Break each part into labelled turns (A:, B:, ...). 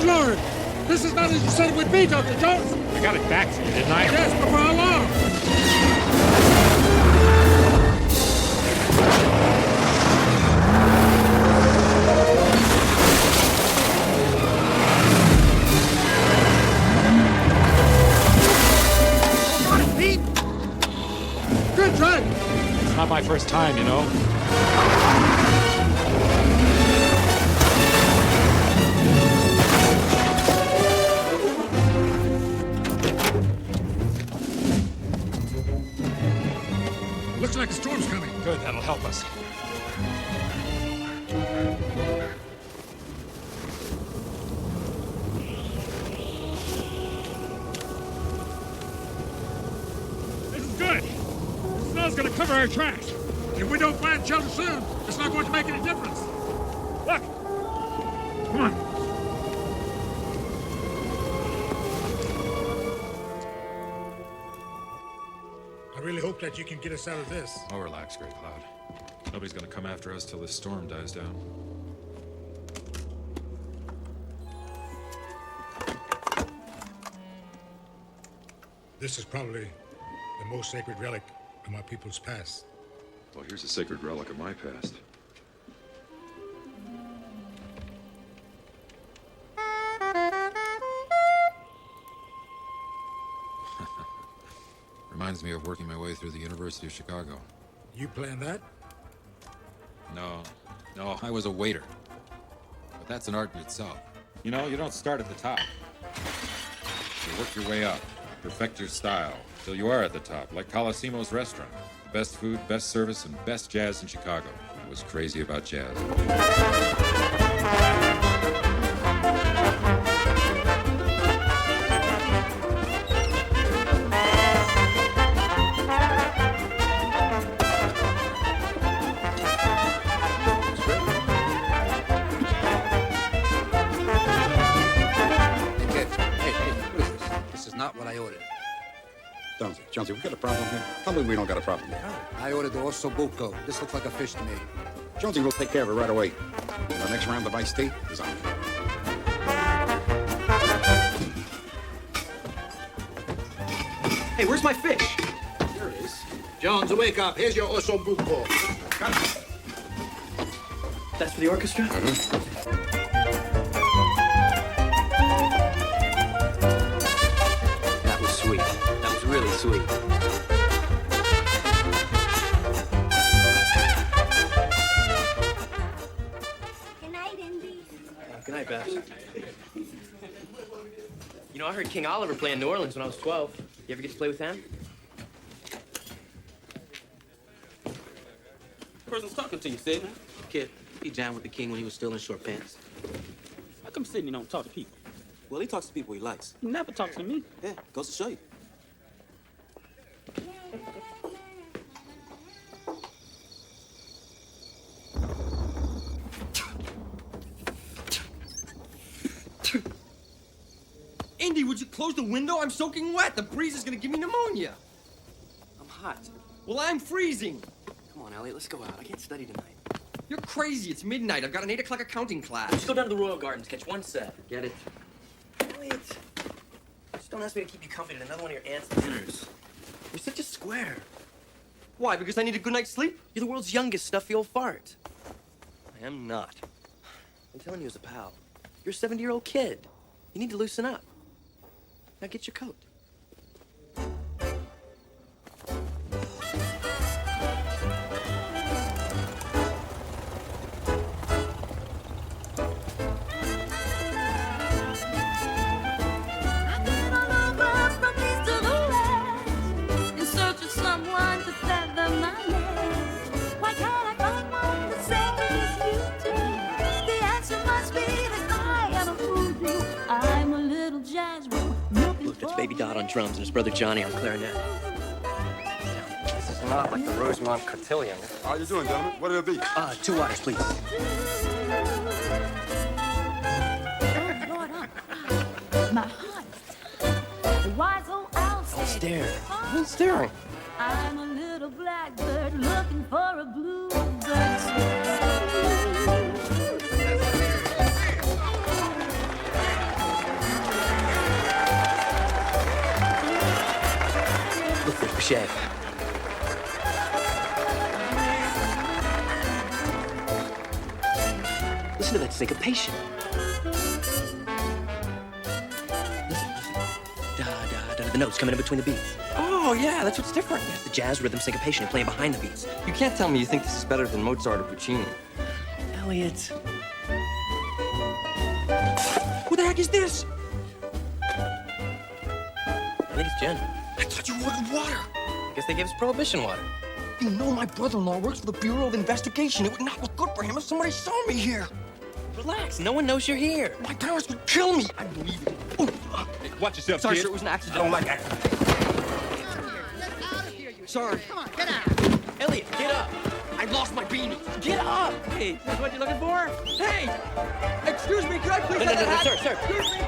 A: Good Lord! This is not as you said it would be, Dr. Jones!
B: I got it back for you, didn't I?
A: Yes, but for how long? Good driving!
B: It's not my first time, you know.
A: Looks like a storm's coming.
B: Good, that'll help us.
A: This is good. The snow's gonna cover our tracks. If we don't find shelter soon, it's not going to make any difference. Look! Come on. I really hope that you can get us out of this.
B: Oh, relax, Grey Cloud. Nobody's gonna come after us till this storm dies down.
A: This is probably the most sacred relic of my people's past.
C: Well, here's a sacred relic of my past.
B: Reminds me of working my way through the University of Chicago.
A: You planned that?
B: No, I was a waiter. But that's an art in itself. You know, you don't start at the top. You work your way up, perfect your style, till you are at the top, like Colosimo's restaurant. Best food, best service, and best jazz in Chicago. I was crazy about jazz.
D: Not what I ordered.
E: Jonesy, we got a problem here? Tell me we don't got a problem here.
D: I ordered the osso buco. This looks like a fish to me.
E: Jonesy, we'll take care of it right away. The next round of iced tea is on.
F: Hey, where's my fish?
D: Here it is.
F: Jones, wake up. Here's your osso buco. That's for the orchestra? That was sweet. That was really sweet.
G: Good night, Indy.
F: Good night, Babs. You know, I heard King Oliver play in New Orleans when I was 12. You ever get to play with him?
H: Person's talking to you, Sid.
I: Kid, he jammed with the king when he was still in short pants.
H: How come Sidney don't talk to people?
I: Well, he talks to people he likes.
H: He never talks to me.
I: Yeah, goes to show you.
F: Indy, would you close the window? I'm soaking wet. The breeze is gonna give me pneumonia.
I: I'm hot.
F: Well, I'm freezing.
I: Come on, Elliot, let's go out. I can't study tonight.
F: You're crazy. It's midnight. I've got an 8 o'clock accounting class.
I: Let's go down to the Royal Gardens, catch one set.
F: Get it?
I: Elliot, just don't ask me to keep you company at another one of your aunt's dinners. You're such a square.
F: Why? Because I need a good night's sleep?
I: You're the world's youngest stuffy old fart. I am not. I'm telling you as a pal. You're a 70-year-old kid. You need to loosen up. Now get your coat. Baby Dot on drums and his brother Johnny on clarinet.
F: This is not like the Rosemont Cotillion.
E: How you doing, gentlemen? What'll it be?
I: 2 waters, please.
G: My heart. The wise old owl said,
I: Don't stare.
F: Who's staring?
G: I'm a little blackbird looking for a bluebird song.
I: Touche. Listen to that syncopation. Listen. Da, da, da, the notes coming in between the beats. Oh, yeah, that's what's different. It's the jazz rhythm syncopation playing behind the beats.
F: You can't tell me you think this is better than Mozart or Puccini.
I: Elliot. What the heck is this? I think it's gin.
F: I thought you ordered water.
I: I guess they gave us prohibition water.
F: You know my brother-in-law works for the Bureau of Investigation. It would not look good for him if somebody saw me here.
I: Relax, no one knows you're here.
F: My parents would kill me. I believe it. Oh,
B: Watch yourself,
F: sorry,
B: kid.
F: sir, it was an accident. I don't like accidents. Sorry.
G: Come on, get out.
I: Elliot, get up.
F: I lost my beanie.
I: Get up. Hey, that's what you're looking for?
F: Hey! Excuse me, could I please have that hat?
I: Sir.
F: Excuse me.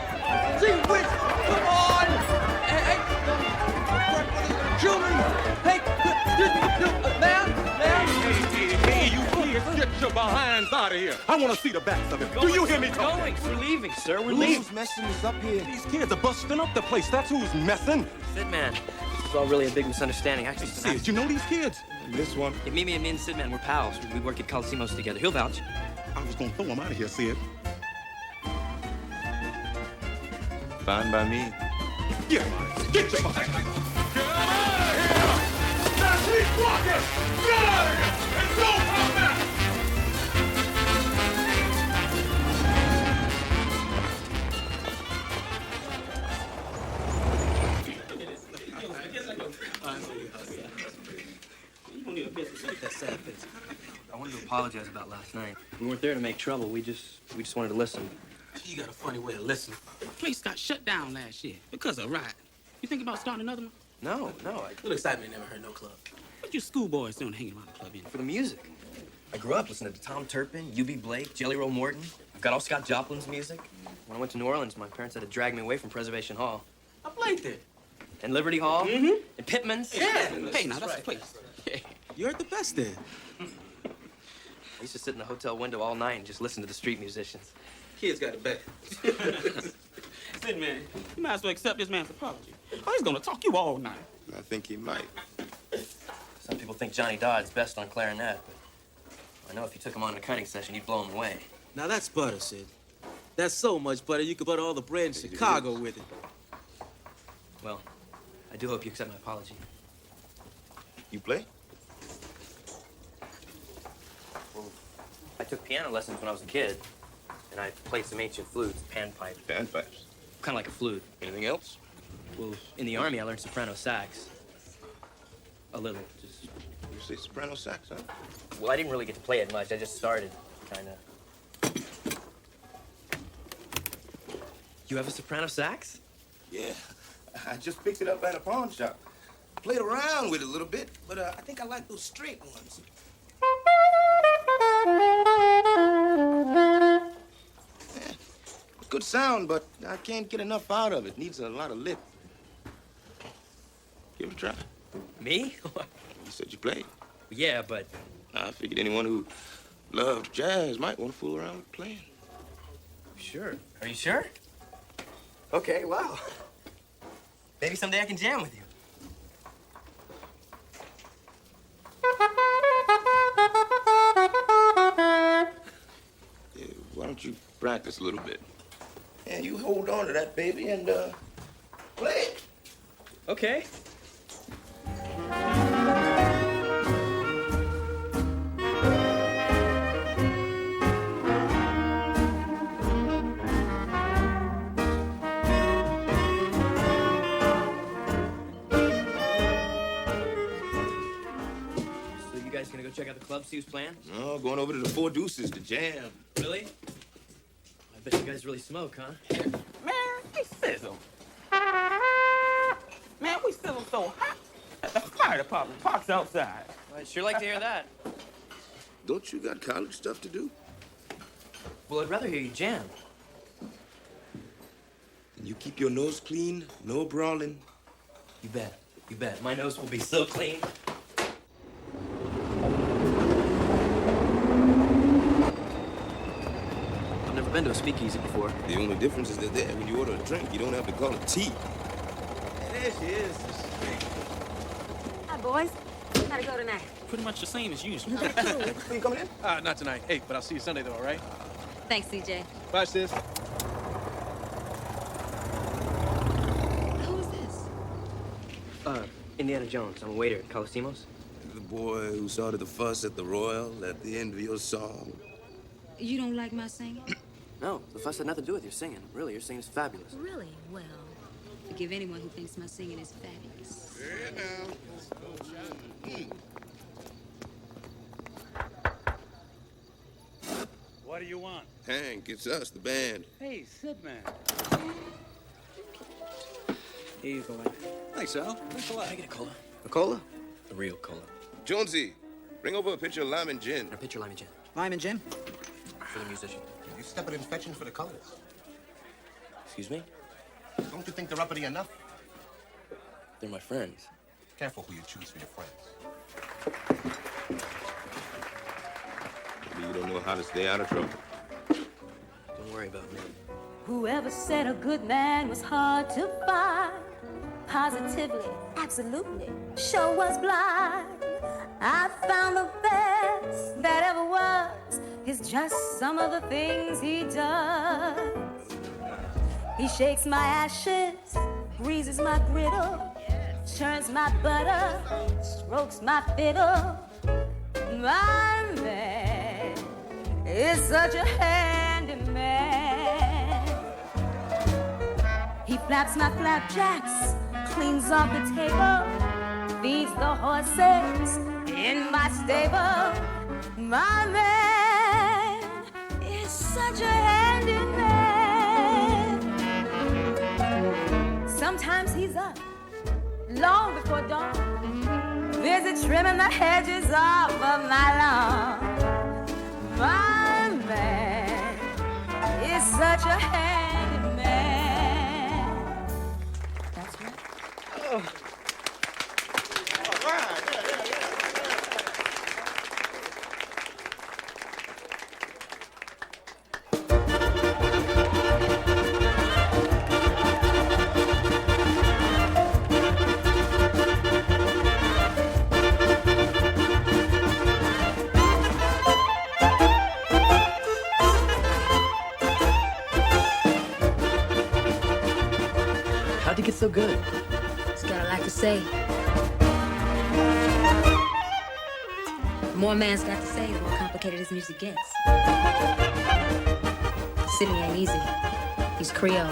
F: Gee whiz, come on! Hey, kill me! Hey, excuse me, ma'am?
J: Hey, you kids, get your behinds out of here. I want to see the backs of it. Do you hear me talking?
I: We're leaving, sir. We're leaving.
F: Who's messing us up here?
J: These kids are busting up the place. That's who's messing.
I: Sid Man, this is all really a big misunderstanding. Actually, it's an
J: Sid, you know these kids? This one.
I: Yeah, me and Sid Man, we're pals. We work at Coliseumos together. He'll vouch.
J: I was going to throw him out of here, Sid.
C: Fine by me.
J: Get him out of here. Get your behind. Get him out of here! Now keep walking! Get out of here! And don't come back!
I: That sad face. I wanted to apologize about last night. We weren't there to make trouble. We just wanted to listen.
H: You got a funny way of listening. The place got shut down last year because of riot. You think about starting another one?
I: No.
H: Little excitement never hurt no club. What you schoolboys doing hanging around the club anyway?
I: For the music. I grew up listening to Tom Turpin, U.B. Blake, Jelly Roll Morton. I've got all Scott Joplin's music. When I went to New Orleans, my parents had to drag me away from Preservation Hall.
H: I played there.
I: And Liberty Hall.
H: Mm-hmm.
I: And Pittman's.
H: Yeah. Hey, now that's the place.
K: You're the best then.
I: I used to sit in the hotel window all night and just listen to the street musicians.
H: Kids got it bad. Sid, man, you might as well accept this man's apology. Oh, he's gonna talk you all night.
C: I think he might.
I: Some people think Johnny Dodd's best on clarinet, but I know if you took him on a cutting session, you'd blow him away.
K: Now that's butter, Sid. That's so much butter you could butter all the bread in Chicago with it.
I: Well, I do hope you accept my apology.
C: You play?
I: Well, I took piano lessons when I was a kid, and I played some ancient flutes, panpipes.
C: Panpipes.
I: Kind of like a flute.
C: Anything else?
I: Well, in the Army, I learned soprano sax. A little, just...
C: You say soprano sax, huh?
I: Well, I didn't really get to play it much. I just started, kind of. You have a soprano sax?
C: Yeah. I just picked it up at a pawn shop. Played around with it a little bit, but I think I like those straight ones. Yeah, good sound, but I can't get enough out of it. Needs a lot of lip. Give it a try.
I: Me?
C: You said you played.
I: Yeah, but...
C: I figured anyone who loved jazz might want to fool around with playing.
I: Sure. Are you sure? Okay, wow. Maybe someday I can jam with you.
C: Yeah, why don't you practice a little bit? Yeah, you hold on to that, baby, and, play it.
I: Okay. Gonna go check out the club, see who's playing?
C: No, going over to the Four Deuces to jam.
I: Really? I bet you guys really smoke, huh?
H: Man, we sizzle. Man, we sizzle so hot that the fire department parks outside.
I: Well, I'd sure like to hear that.
C: Don't you got college stuff to do?
I: Well, I'd rather hear you jam.
C: And you keep your nose clean, no brawling.
I: You bet. You bet. My nose will be so clean. I've never been to a speakeasy before.
C: The only difference is that there, when you order a drink, you don't have to call it tea.
K: There she is.
L: boys. Gotta go tonight.
H: Pretty much the same as usual.
C: You coming in?
M: Not tonight. Hey, but I'll see you Sunday, though, all right?
L: Thanks, CJ.
M: Bye, sis.
L: Who is this?
I: Indiana Jones. I'm a waiter at Colisimos.
C: The boy who started the fuss at the Royal at the end of your song.
L: You don't like my singing?
I: No, the fuss had nothing to do with your singing. Really, your singing is fabulous.
L: Really? Well, forgive anyone who thinks my singing is fabulous.
C: Yeah, now.
A: What do you want?
C: Hank, it's us, the band.
A: Hey, Sid, man.
K: Here you go, man.
E: Thanks, Al. Thanks a lot.
I: Can I get a cola? A cola? A real cola.
C: Jonesy, bring over a pitcher of lime and gin.
I: A pitcher of lime and gin.
D: Lime and gin?
I: For the musician.
N: You step it in fetching for the colors.
I: Excuse me?
N: Don't you think they're uppity enough?
I: They're my friends.
N: Careful who you choose for your friends.
C: Maybe you don't know how to stay out of trouble.
I: Don't worry about me.
G: Whoever said a good man was hard to find, positively, absolutely, sure was blind. I found the best that ever was is just some of the things he does. He shakes my ashes, greases my griddle, churns my butter, strokes my fiddle. My man is such a handy man. He flaps my flapjacks, cleans off the table, feeds the horses in my stable. My man is such a handy man. Sometimes he's up long before dawn, busy trimming the hedges off of my lawn. My man is such a handy man. That's right.
C: All right.
I: How'd you get so good?
L: Just got a lot to say. The more a man's got to say, the more complicated his music gets. Sydney ain't easy. He's Creole.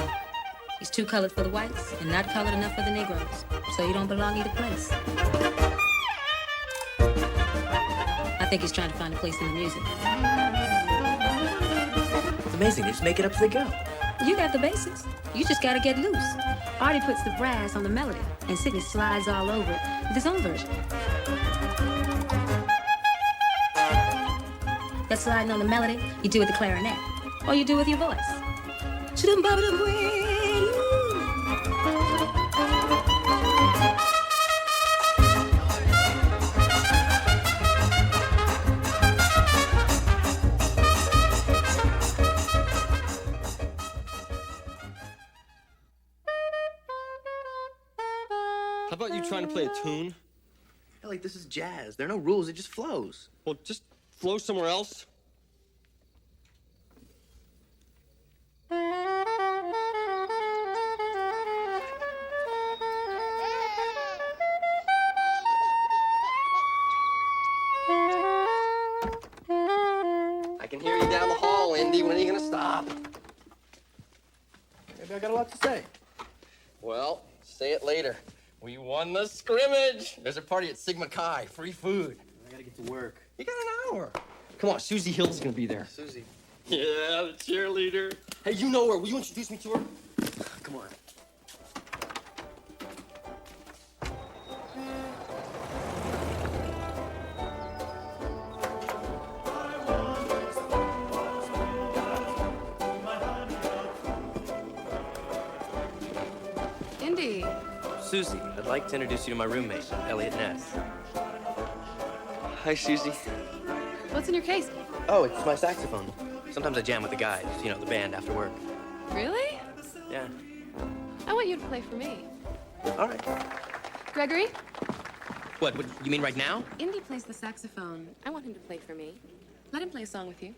L: He's too colored for the whites and not colored enough for the Negroes. So you don't belong either place. I think he's trying to find a place in the music.
I: It's amazing. They just make it up as they go.
L: You got the basics. You just gotta get loose. Artie puts the brass on the melody, and Sidney slides all over it with his own version. That sliding on the melody, you do with the clarinet, or you do with your voice.
F: How about you trying to play a tune?
I: Yeah, like, this is jazz. There are no rules. It just flows.
F: Well, just flow somewhere else.
I: I can hear you down the hall, Indy. When are you gonna stop? Maybe I got a lot to say. Well, say it later. We won the scrimmage. There's a party at Sigma Chi. Free food.
K: I gotta get to work.
I: You got an hour. Come on, Susie Hill's gonna be there.
K: Susie.
I: Yeah, the cheerleader. Hey, you know her. Will you introduce me to her? Come on.
L: Indy.
I: Susie, I'd like to introduce you to my roommate, Elliot Ness. Hi, Susie.
L: What's in your case?
I: Oh, it's my saxophone. Sometimes I jam with the guys, you know, the band after work.
L: Really?
I: Yeah.
L: I want you to play for me.
I: All right.
L: Gregory,
I: What, you mean right now?
O: Indy plays the saxophone. I want him to play for me. Let him play a song with you.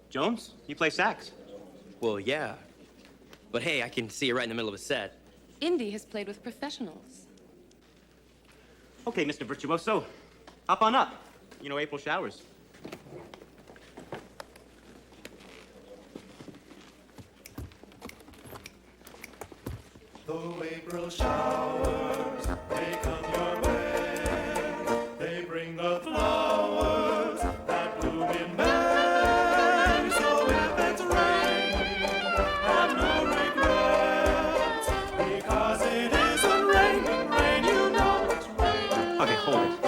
P: Jones, you play sax.
I: Well, yeah. But hey, I can see you right in the middle of a set.
O: Indy has played with professionals.
P: Okay, Mr. Virtuoso, hop on up. You know, April showers.
J: Though April showers, they come your way. They bring the flowers that bloom in May. So if it's raining, have no regrets, because it isn't raining rain. You know it's raining.
P: Okay, hold it.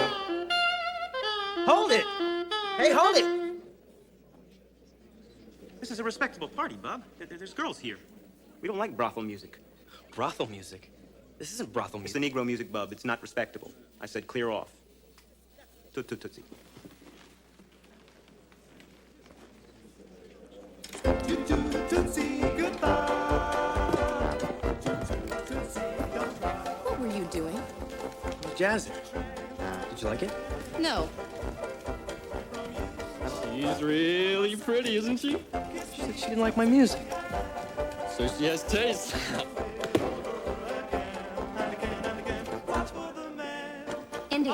I: Hold it! Hey, hold it!
P: This is a respectable party, Bob. There's girls here. We don't like brothel music.
I: Brothel music? This isn't brothel
P: It's
I: music.
P: the Negro music, Bub. It's not respectable. I said clear off. Tootsie.
J: Tootsie, goodbye.
O: What were you doing?
I: Jazzing. Did you like it?
O: No.
F: She's really pretty, isn't she?
I: She said she didn't like my music.
F: So she has taste.
O: Indy,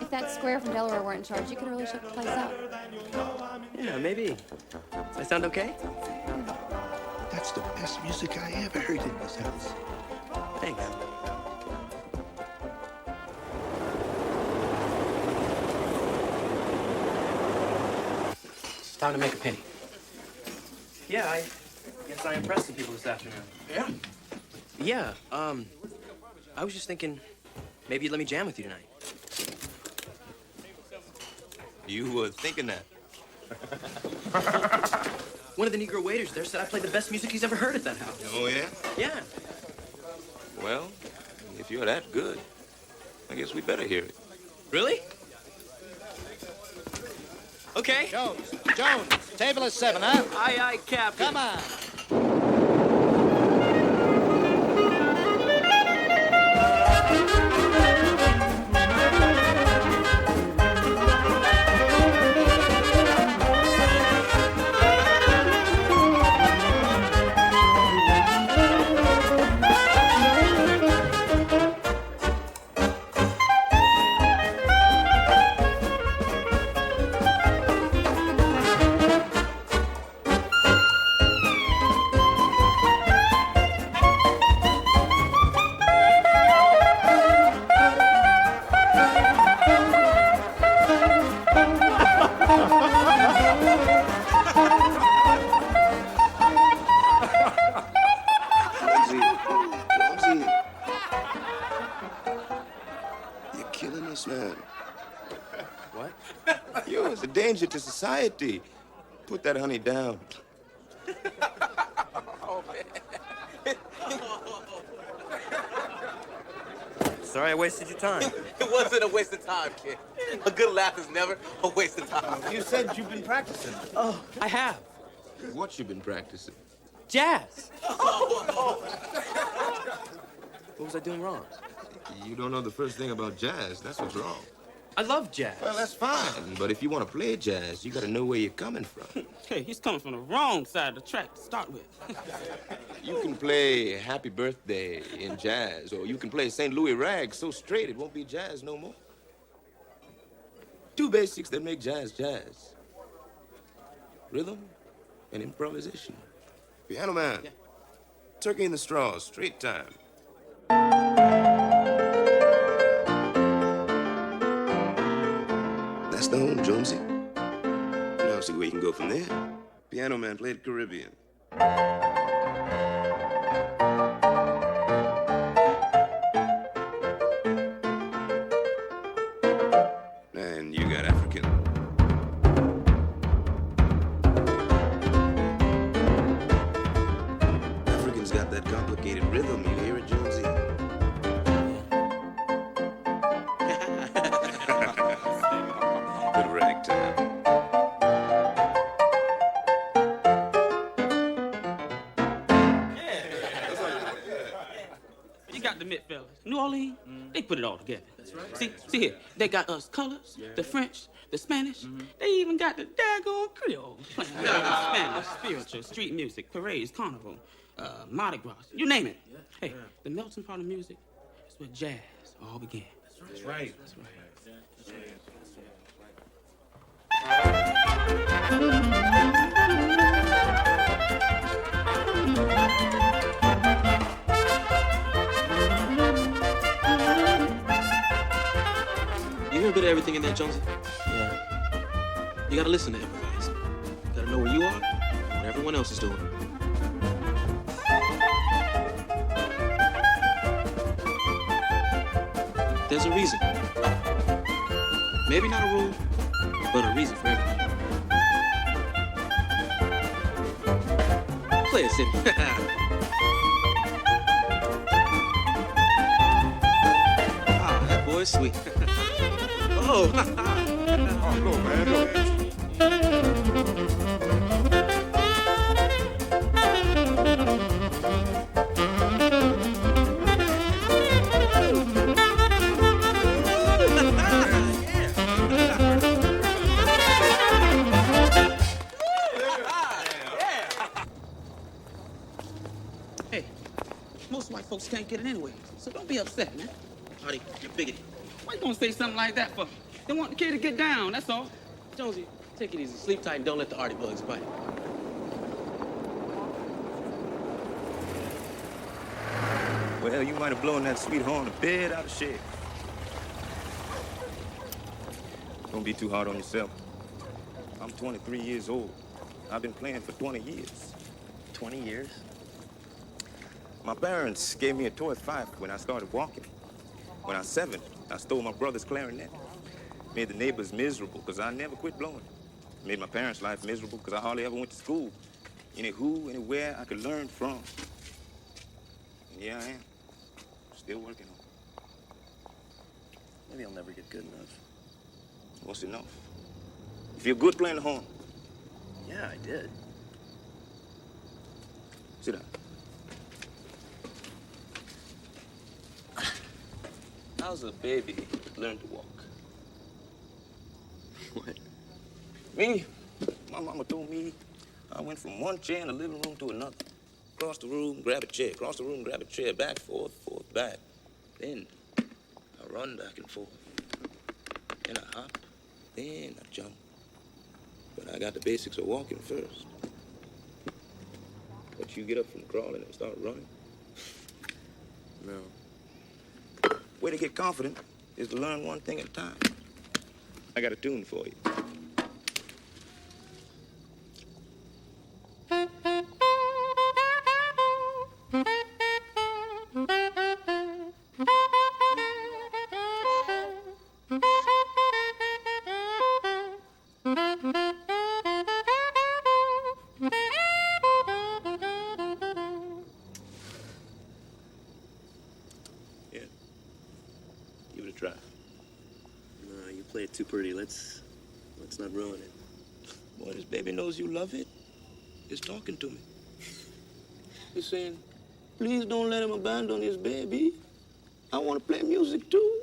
O: if that square from Delaware weren't in charge, you could really shut the place up.
I: Yeah, maybe. Does that sound okay?
N: That's the best music I ever heard in this house.
I: Thanks. It's time to make a penny. Yeah, I guess I impressed some people this afternoon.
N: Yeah?
I: Yeah, I was just thinking maybe you'd let me jam with you tonight.
C: You were thinking that.
I: One of the Negro waiters there said I played the best music he's ever heard at that house.
C: Oh, yeah?
I: Yeah.
C: Well, if you're that good, I guess we better hear it.
I: Really? Okay.
D: Jones, table is 7, huh?
I: Aye, aye, Captain.
D: Come on.
C: Jonesy. You're killing us, man.
I: What?
C: You're a danger to society. Put that honey down.
I: Sorry I wasted your time.
Q: It wasn't a waste of time, kid. A good laugh is never a waste of time.
C: You said you've been practicing.
I: Oh, I have.
C: What you been practicing?
I: Jazz. What was I doing wrong?
C: You don't know the first thing about jazz. That's what's wrong.
I: I love jazz.
C: Well, that's fine. But if you want to play jazz, you got to know where you're coming from.
H: Hey, he's coming from the wrong side of the track to start with.
C: You can play Happy Birthday in jazz, or you can play St. Louis Rag so straight it won't be jazz no more. Two basics that make jazz jazz. Rhythm and improvisation. Piano man. Yeah. Turkey in the straws, straight time. That's the home, Jonesy. Now see where you can go from there. Piano man played Caribbean. And you got African. African's got that complicated rhythm. You hear it, Jonesy? Good ragtime.
H: You got the Met fellas. New Orleans, they put it all together. That's right. See here, they got us colors, the French, the Spanish. They even got the daggone Creole playing Spanish, spiritual, street music, parades, carnival, Mardi Gras, you name it. Hey, the melting pot of music is where jazz all began.
K: That's right.
H: That's right.
K: You hear a bit of everything in there, Jonesy? Yeah. You gotta listen to improvise. You gotta know where you are and what everyone else is doing. There's a reason. Maybe not a rule, but a reason for everything. Play it, Sidney. Ah, that boy's sweet. Oh,
J: oh, go, man, go.
H: Hey, most white folks can't get it anyway, so don't be upset, man.
K: Artie, you're bigoted.
H: Why you gonna say something like that for? They want the kid to get down, that's all.
K: Jonesy, take it easy. Sleep tight and don't let the Artie bugs bite.
C: Well, you might have blown that sweet horn a bit out of shape. Don't be too hard on yourself. I'm 23 years old. I've been playing for 20 years.
I: 20 years?
C: My parents gave me a toy fife when I started walking. When I was 7, I stole my brother's clarinet. Made the neighbors miserable because I never quit blowing. Made my parents' life miserable because I hardly ever went to school. Anywhere I could learn from. And here I am, still working on it.
I: Maybe I'll never get good enough.
C: What's enough? You feel good playing the horn?
I: Yeah, I did.
C: Sit down. How's a baby learn to walk?
I: What?
C: Me? My mama told me I went from one chair in the living room to another. Across the room, grab a chair. Across the room, grab a chair. Back, forth, back. Then I run back and forth. Then I hop. Then I jump. But I got the basics of walking first. But you get up from crawling and start running? No. Way to get confident is to learn one thing at a time. I got a tune for you. Yeah. Give it a try.
I: No, you play it too pretty. Let's not ruin it.
C: Boy, this baby knows you love it. It's talking to me. It's saying, please don't let him abandon his baby. I want to play music too.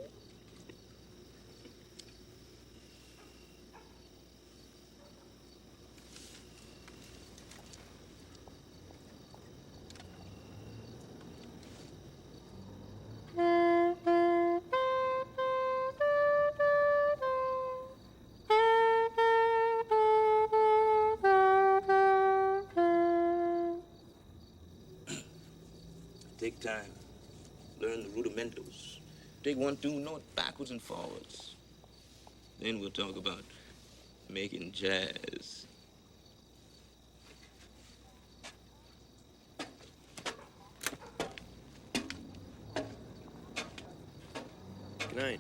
C: Take time. Learn the rudimentals. Take 1, 2 note backwards and forwards. Then we'll talk about making jazz.
I: Good night.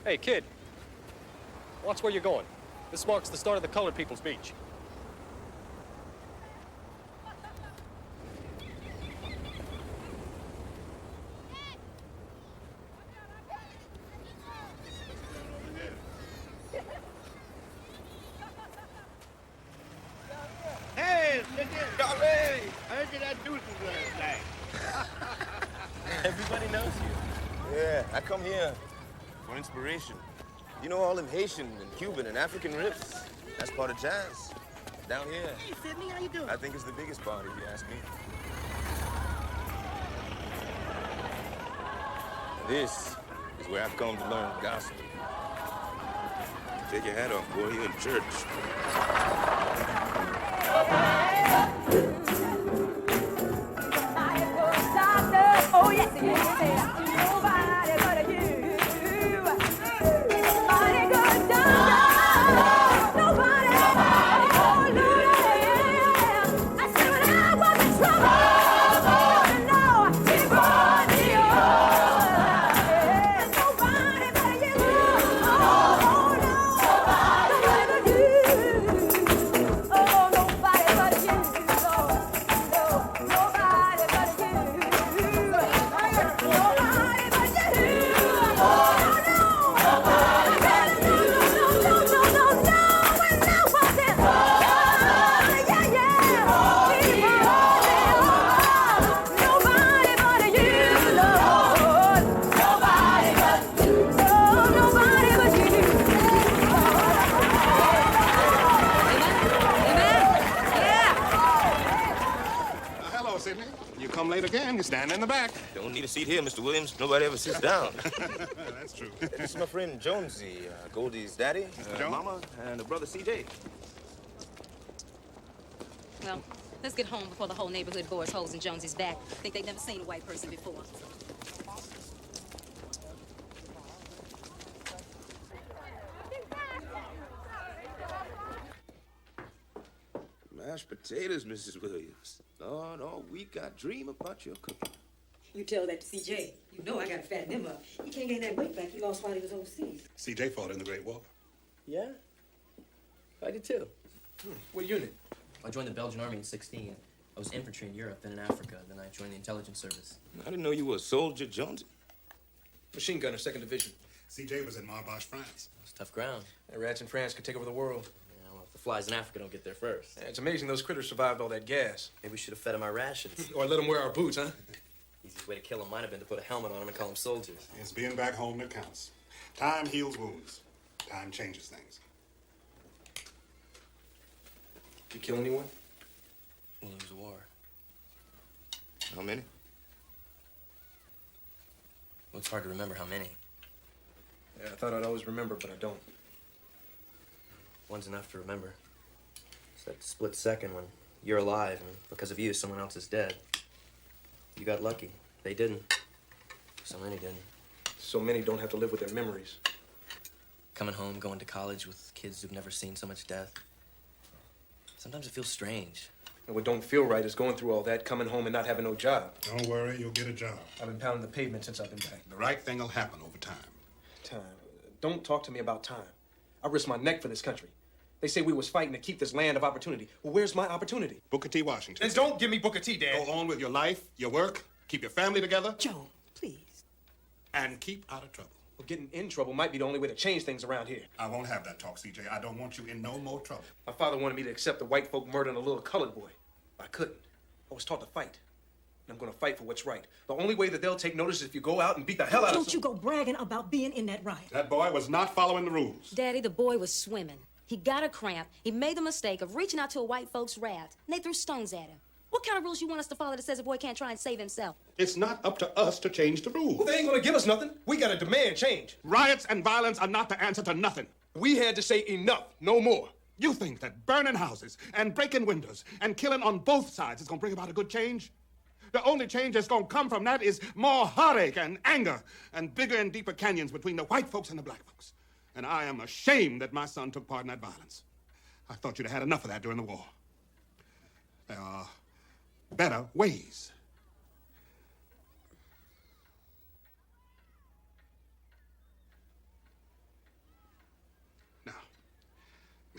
R: Hey, kid. Watch where you're going. This marks the start of the Colored People's Beach.
N: Hey, Charlie! I heard you that deuces last night.
C: Everybody knows you. Yeah, I come here for inspiration. You know all them Haitian and Cuban and African riffs? That's part of jazz. Down here.
N: Hey, Sydney, how you doing?
C: I think it's the biggest part, if you ask me. This is where I've come to learn the gospel. Take your hat off, boy. You're in church.
G: Oh, yes, it is. Nobody but you. Nobody good doctor. Nobody. Oh, Lord, yeah. I said when I was in trouble, no, he brought me up. Nobody but you. Oh, no. Nobody but you. Oh, nobody but you. No, nobody but you.
N: Hello, Sydney. You come late again. You stand in the back.
C: Don't need a seat here, Mr. Williams. Nobody ever sits down.
N: That's true.
C: This is my friend Jonesy, Goldie's daddy,
N: Jones?
C: mama, and brother CJ.
L: Well, let's get home before the whole neighborhood bores holes in Jonesy's back. Think they've never seen a white person before.
C: Mashed potatoes, Mrs. Williams. No, we got dream about your cooking.
S: You tell that to CJ. You know I gotta fatten him up. He can't gain that weight back he lost while he was overseas.
N: CJ fought in the Great War.
I: Yeah? I did too.
R: What unit?
I: I joined the Belgian Army in 16. I was infantry in Europe, then in Africa, then I joined the intelligence service.
C: I didn't know you were a soldier, Jonesy.
R: Machine gunner, 2nd Division.
N: CJ was in Marboche, France.
I: It's tough ground.
R: And rats in France could take over the world.
I: Yeah, well, if the flies in Africa don't get there first.
R: Yeah, it's amazing those critters survived all that gas.
I: Maybe we should have fed them our rations.
R: Or let them wear our boots, huh?
I: Easiest way to kill them might have been to put a helmet on them and call them soldiers.
N: It's being back home that counts. Time heals wounds. Time changes things.
R: Did you kill anyone?
I: Well, it was a war.
C: How many?
I: Well, it's hard to remember how many.
R: Yeah, I thought I'd always remember, but I don't.
I: One's enough to remember. It's that split second when you're alive and because of you, someone else is dead. You got lucky. They didn't. So many didn't.
R: So many don't have to live with their memories.
I: Coming home, going to college with kids who've never seen so much death. Sometimes it feels strange.
R: And what don't feel right is going through all that, coming home and not having no job.
N: Don't worry, you'll get a job.
R: I've been pounding the pavement since I've been back.
N: The right thing will happen over time.
R: Time. Don't talk to me about time. I risked my neck for this country. They say we was fighting to keep this land of opportunity. Well, where's my opportunity?
N: Booker T. Washington.
R: And don't give me Booker T, Dad.
N: Go on with your life, your work, keep your family together.
S: Joe, please.
N: And keep out of trouble.
R: Well, getting in trouble might be the only way to change things around here.
N: I won't have that talk, CJ. I don't want you in no more trouble.
R: My father wanted me to accept the white folk murdering a little colored boy. I couldn't. I was taught to fight. And I'm gonna fight for what's right. The only way that they'll take notice is if you go out and beat the hell out of
S: Don't you go bragging about being in that riot.
N: That boy was not following the rules.
L: Daddy, the boy was swimming. He got a cramp. He made the mistake of reaching out to a white folks' raft. And they threw stones at him. What kind of rules you want us to follow that says a boy can't try and save himself?
N: It's not up to us to change the rules.
R: Well, they ain't gonna give us nothing. We gotta demand change.
N: Riots and violence are not the answer to nothing.
R: We had to say enough, no more.
N: You think that burning houses and breaking windows and killing on both sides is gonna bring about a good change? The only change that's gonna come from that is more heartache and anger and bigger and deeper canyons between the white folks and the black folks. And I am ashamed that my son took part in that violence. I thought you'd have had enough of that during the war. There are better ways.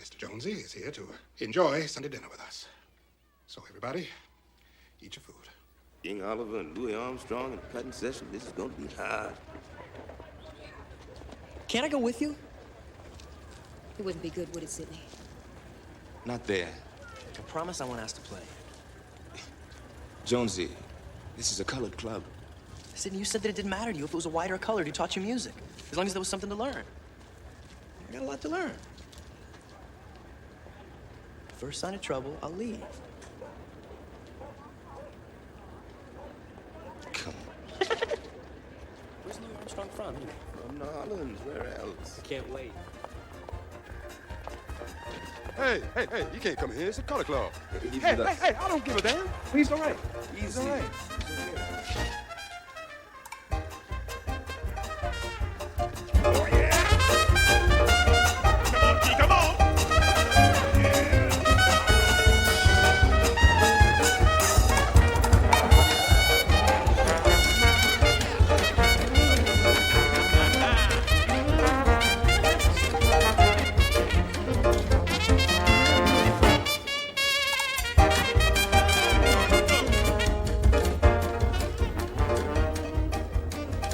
N: Mr. Jonesy is here to enjoy Sunday dinner with us. So, everybody, eat your food.
C: King Oliver and Louis Armstrong in a cutting session. This is going to be hard.
I: Can I go with you?
L: It wouldn't be good, would it, Sidney?
C: Not there.
I: I promise I won't ask to play.
C: Jonesy, this is a colored club.
I: Sidney, you said that it didn't matter to you if it was a white or a colored who taught you music, as long as there was something to learn. I got a lot to learn. First sign of trouble, I'll leave.
C: Come
I: on. Where's Louis Armstrong from, anyway?
C: From New Orleans. Where else?
I: Can't wait.
T: Hey, you can't come in here. It's a color club.
C: Easy,
T: Hey,
C: Lux.
T: I don't give a damn. He's all right.
C: Easy.
T: All right.
J: Come on.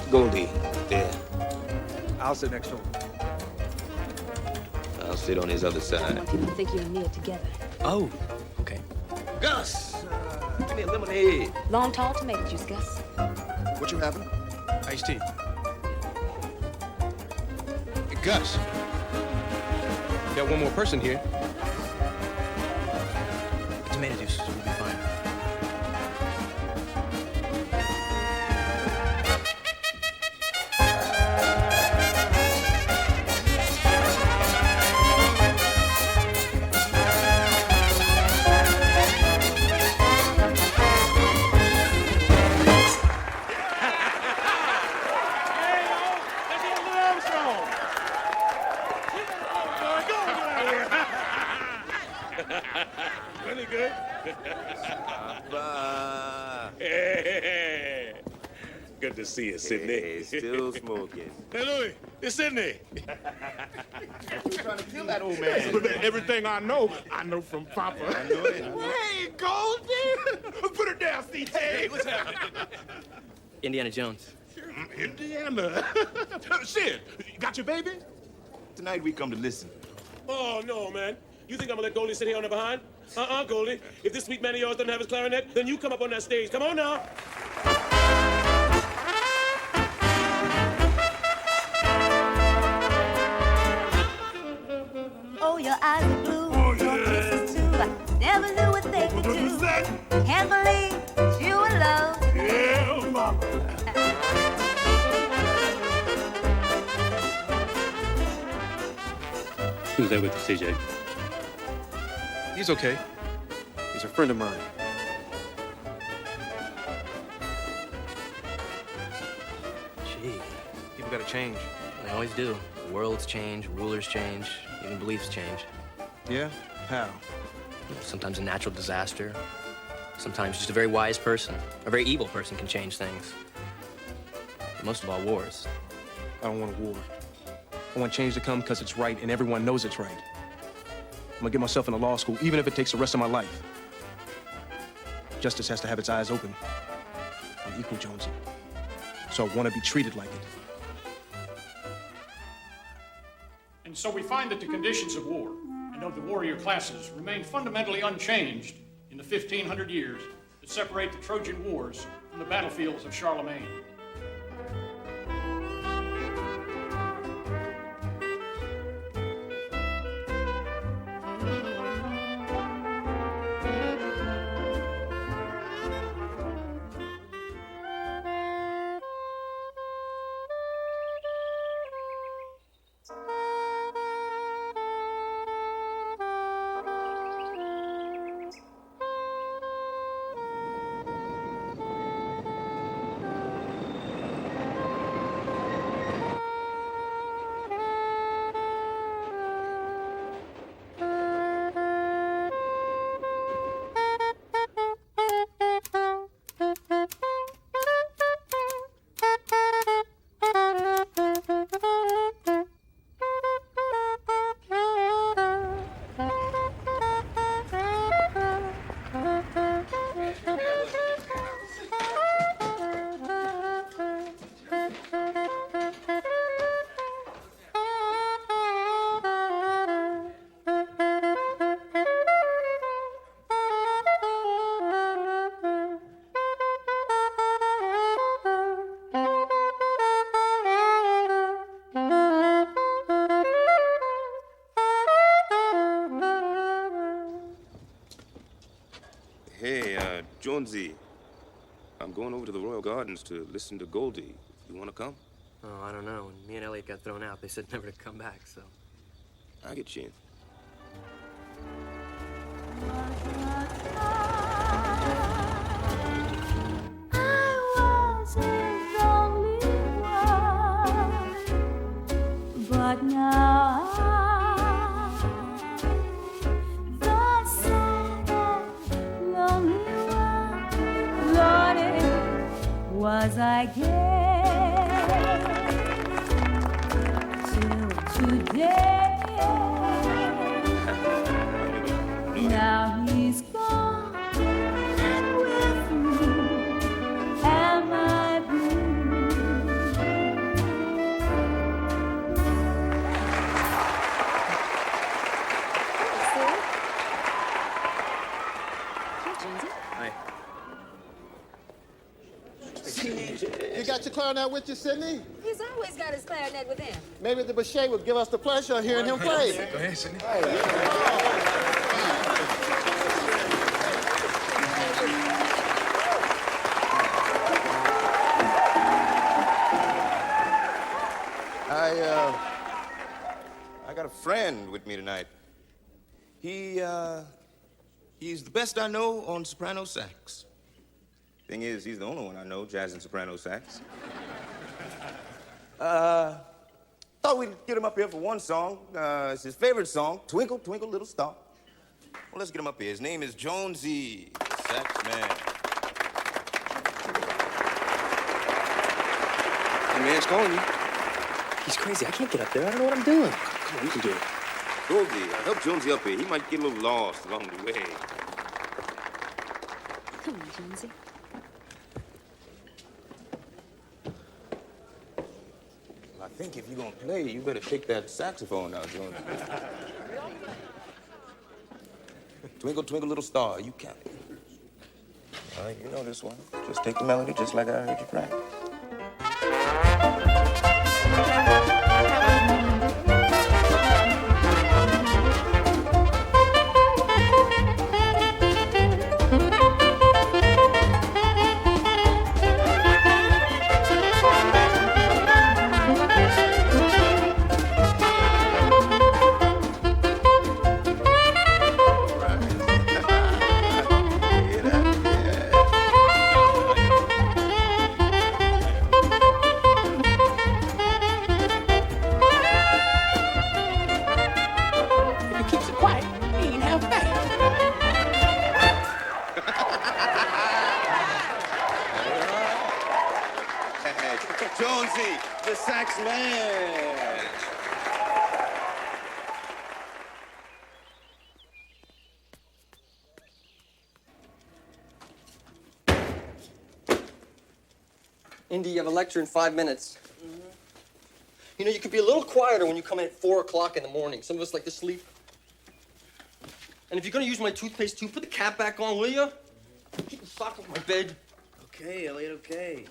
C: Goldie, there.
M: I'll sit next to him.
C: I'll sit on his other side.
L: People think you and me are together.
I: Oh, okay.
C: Gus, give me a lemonade.
L: Long, tall tomato juice, Gus.
T: What you having?
M: Iced tea.
R: Hey, Gus. Got one more person here.
I: Tomato juice will be fine.
J: Really good. Hey. Good to see you, Sidney.
C: Hey, still smoking.
J: Hey, Louis, it's Sidney.
T: Trying to kill that old man. Everything I know from Papa.
C: I know it.
T: Hey, Goldie! Put her down, CJ.
J: Hey, what's happening?
I: Indiana Jones.
T: Indiana. Sid, you got your baby?
C: Tonight we come to listen.
J: Oh, no, man. You think I'm gonna let Goldie sit here on the behind? Goldie. If this sweet man of yours doesn't have his clarinet, then you come up on that stage. Come on now.
G: Oh, your eyes are blue, your kisses too. I never knew what they could do. Can't believe you were love.
J: Yeah, mama.
P: Who's there with you, CJ?
R: He's okay. He's a friend of mine.
I: Gee,
R: People gotta change.
I: they always do. Worlds change, rulers change, even beliefs change.
R: Yeah? How?
I: Sometimes a natural disaster. Sometimes just a very wise person, a very evil person can change things. But most of all, wars.
R: I don't want a war. I want change to come because it's right and everyone knows it's right. I'm gonna get myself into law school, even if it takes the rest of my life. Justice has to have its eyes open. I'm equal, Jonesy. So I want to be treated like it.
U: And so we find that the conditions of war and of the warrior classes remain fundamentally unchanged in the 1,500 years that separate the Trojan Wars from the battlefields of Charlemagne.
C: Jonesy. I'm going over to the Royal Gardens to listen to Goldie. You want to come?
I: Oh, I don't know. When me and Elliot got thrown out, they said never to come back, so...
C: I get you in.
G: But now the sad and lonely one, Lord, it was I guess till today. Now he's gone, and with me am I blue.
I: Hi.
B: You got your clarinet with you, Sidney?
L: He's always got his clarinet with him.
B: Maybe the Boucher would give us the pleasure of hearing him play.
M: Go ahead, Sidney.
C: I got a friend with me tonight. He's the best I know on soprano sax. Thing is, he's the only one I know jazzing soprano sax. Thought we'd get him up here for one song. It's his favorite song, Twinkle, Twinkle, Little Star. Well, let's get him up here. His name is Jonesy, sax man.
I: The man's calling you. He's crazy. I can't get up there. I don't know what I'm doing. Come on, you can do it.
C: Goldie, help Jonesy up here. He might get a little lost along the way.
L: Come on, Jonesy.
C: Well, I think if you're gonna play, you better take that saxophone out, Jonesy. Twinkle, twinkle, little star, you count it. All right, you know this one. Just take the melody just like I heard you practice. Jonesy, the sax man.
I: Indy, you have a lecture in 5 minutes. You know, you could be a little quieter when you come in at 4 o'clock in the morning. Some of us like to sleep. And if you're gonna use my toothpaste tube, put the cap back on, will you? Keep the sock off my bed.
F: Okay, Elliot, okay.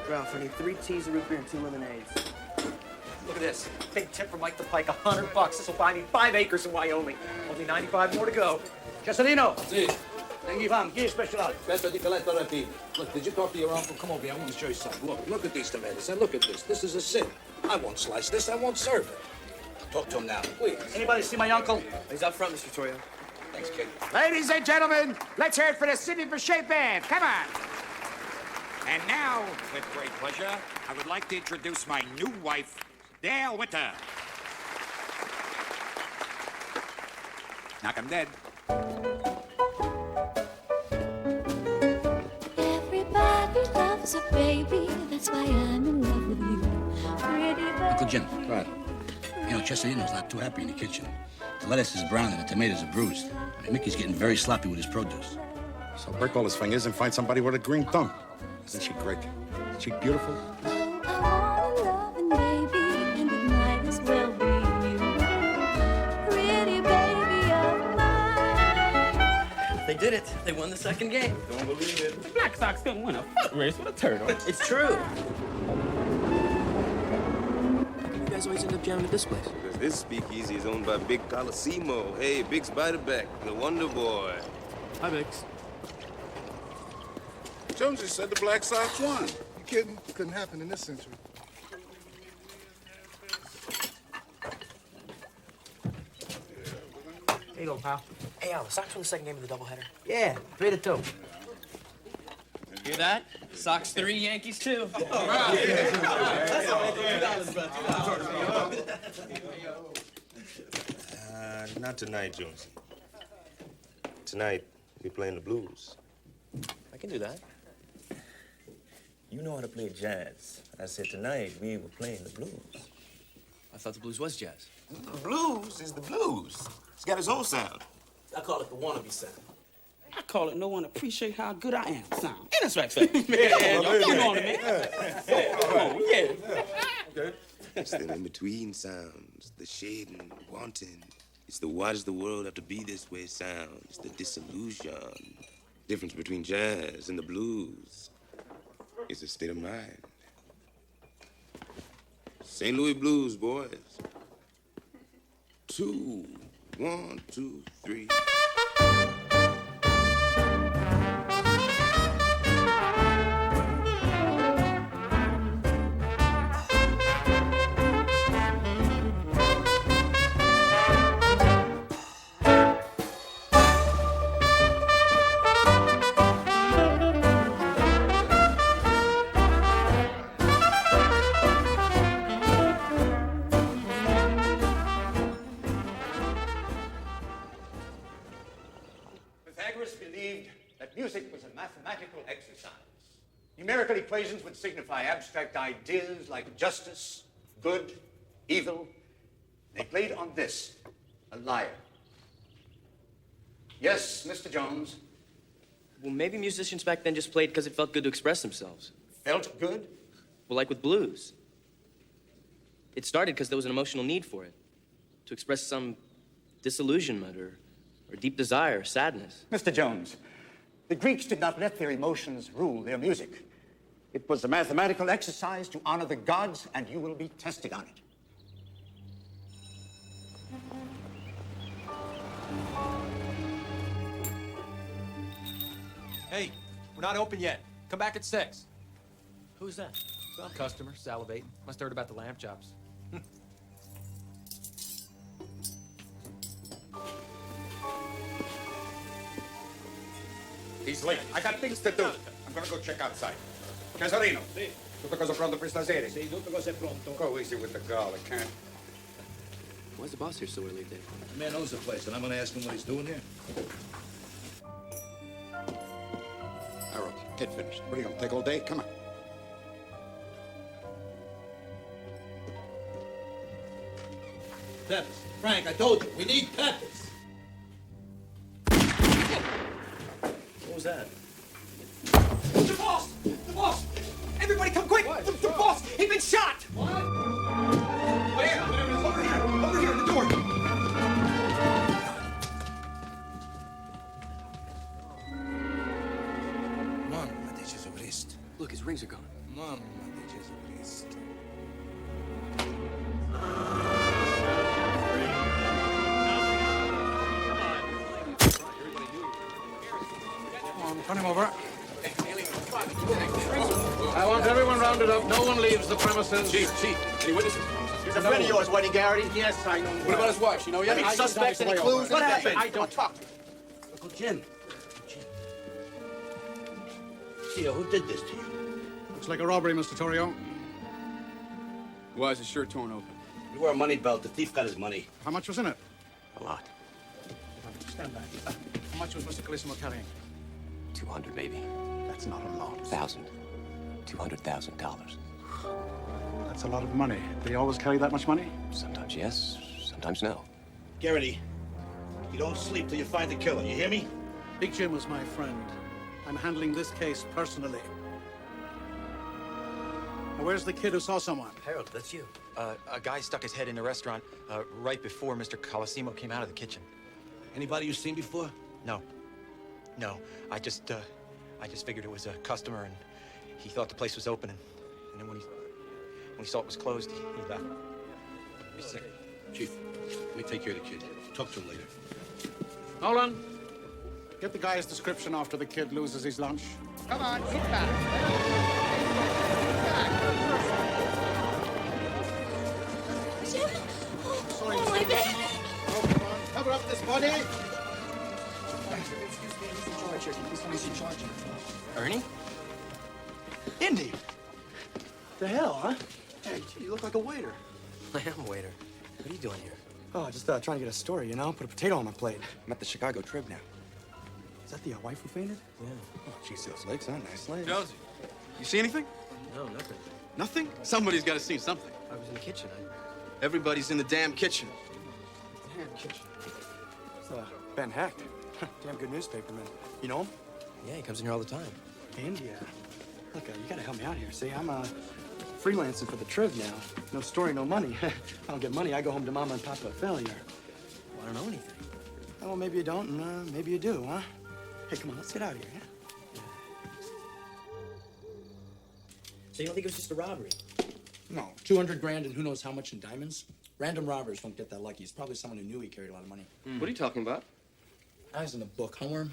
F: Ralph, I need 3 teas of root beer and 2 lemonades.
V: Look at this. Big tip from Mike the Pike, $100. This will buy me 5 acres in Wyoming. Only 95 more to go.
E: Cesalino!
T: Si.
E: Nengi Vam, chi è special?
T: Aspetta di colletto rapino. Look, did you talk to your uncle? Come over here. I want to show you something. Look at these tomatoes. And look at this. This is a sin. I won't slice this. I won't serve it. Talk to him now, please.
F: Anybody see my uncle?
I: He's up front, Mr. Torrio.
T: Thanks, kid.
E: Ladies and gentlemen, let's hear it for the Sidney Boucher Band. Come on.
W: And now, with great pleasure, I would like to introduce my new wife, Dale Winter. Knock him dead.
G: Everybody loves a baby, that's why I'm in love with you. Pretty baby.
E: Uncle Jim. Right. You know, Cesalino's not too happy in the kitchen. The lettuce is brown and the tomatoes are bruised. I mean, Mickey's getting very sloppy with his produce.
X: So break all his fingers and find somebody with a green thumb. Isn't she great? Isn't she beautiful?
G: I want a loving baby, and it might as well be you. Pretty baby of mine.
I: They did it. They won the second game.
H: Don't believe it. The Black Sox couldn't win a foot race with a turtle.
I: It's true. You guys always end up jamming at this place.
A: Because this speakeasy is owned by Big Colosimo. Hey, Big Spiderback, the Wonder Boy.
I: Hi, Biggs.
X: Jonesy said the Black Sox won.
B: You kidding? Couldn't happen in this century.
V: There you go, pal.
I: Hey, Al, the Sox won the second game of the doubleheader.
V: Yeah, 3-2.
I: Hear that? Sox 3, Yankees 2.
A: Not tonight, Jonesy. Tonight, we're playing the blues.
I: I can do that.
A: You know how to play jazz. I said tonight, we were playing the blues.
I: I thought the blues was jazz.
A: The blues is the blues. It's got its own sound.
I: I call it the wannabe sound.
H: I call it no one appreciate how good I am sound. And it's right, man. Come on, man. Yeah.
A: Okay. It's the in-between sounds, the shading, wanting. It's the why does the world have to be this way sounds, the disillusion. Difference between jazz and the blues is a state of mind. St. Louis blues, boys. 2, 1, 2, 3.
D: Pythagoras believed that music was a mathematical exercise. Numerical equations would signify abstract ideas like justice, good, evil. They played on this, a lyre. Yes, Mr. Jones.
I: Well, maybe musicians back then just played because it felt good to express themselves.
D: Felt good?
I: Well, like with blues. It started because there was an emotional need for it. To express some disillusionment or deep desire, sadness.
D: Mr. Jones, the Greeks did not let their emotions rule their music. It was a mathematical exercise to honor the gods, and you will be tested on it.
V: Hey, we're not open yet. Come back at 6.
I: Who's that?
V: Well, customer, salivating. Must have heard about the lamp chops.
W: He's late. I got things to do. I'm gonna go check outside. Casarino. Sì. Tutto cosa pronto per stasera?
V: Sì, tutto cosa è pronto.
W: Go easy with the girl, I can't.
I: Why's the boss here so early, Dave?
E: The man owns the place, and I'm gonna ask him what he's doing here.
X: Harold, get finished. What are you gonna take all day? Come on.
E: Peppers. Frank, I told you, we need peppers.
I: What was that?
V: The boss! The boss! Everybody come quick! The boss! He's been shot! What? Where? Over here! Over here, the door!
E: Mamma di Gesù Cristo.
I: Look, his rings are gone.
E: Mamma di Gesù Cristo.
M: Turn him over. I want everyone rounded up. No one leaves the premises.
X: Chief, any witnesses?
V: He's a friend of yours, wasn't he, Garrity?
M: Yes, I know.
X: What about his wife? You know yet?
V: Any suspects, any clues? What happened?
M: I don't talk.
E: Uncle Jim. Tio, who did this to you?
M: Looks like a robbery, Mr. Torrio.
X: Why is his shirt torn open?
E: You wear a money belt. The thief got his money.
M: How much was in it?
I: A lot.
M: Stand back. How much was Mr. Colissimo carrying?
I: 200, maybe.
M: That's not a lot.
I: $200,000.
M: That's a lot of money. Did he always carry that much money?
I: Sometimes yes, sometimes no.
E: Garrity, you don't sleep till you find the killer. You hear me?
M: Big Jim was my friend. I'm handling this case personally. Now, where's the kid who saw someone?
I: Harold, that's you.
V: A guy stuck his head in the restaurant right before Mr. Colosimo came out of the kitchen.
E: Anybody you seen before?
V: No.
P: No, I just figured it was a customer, and he thought the place was open, and then when he saw it was closed, he left. He's sick.
E: Chief, let me take care of the kid. Talk to him later.
M: Nolan, get the guy's description after the kid loses his lunch.
B: Come on, sit back.
G: Jim?
B: Sorry,
G: Oh, my baby.
B: Come on, cover up this body.
I: Excuse me, who's in charge here? Please tell me who's in charge here.
P: Ernie?
I: Indy! The hell, huh? Hey, you look like a waiter.
K: I am a waiter. What are you doing here?
I: Oh, just trying to get a story, you know? Put a potato on my plate. I'm at the Chicago Trib now. Is that the wife who fainted?
K: Yeah.
I: Oh, geez, those legs are nice legs.
X: Josie, you see anything?
K: No, nothing.
X: Nothing? Somebody's got to see something.
K: I was in the kitchen.
X: Everybody's in the damn kitchen.
I: Damn kitchen. It's Ben Hecht. Damn good newspaperman. You know him?
K: Yeah, he comes in here all the time.
I: India. Look, you gotta help me out here. See, I'm freelancing for the Trib now. No story, no money. I don't get money. I go home to Mama and Papa failure.
K: Well, I don't know anything.
I: Oh, well, maybe you don't, and maybe you do, huh? Hey, come on, let's get out of here, yeah?
K: So you don't think it was just a robbery?
E: No, 200 grand and who knows how much in diamonds? Random robbers don't get that lucky. It's probably someone who knew he carried a lot of money.
K: What are you talking about?
E: I was in the book, huh, Worm?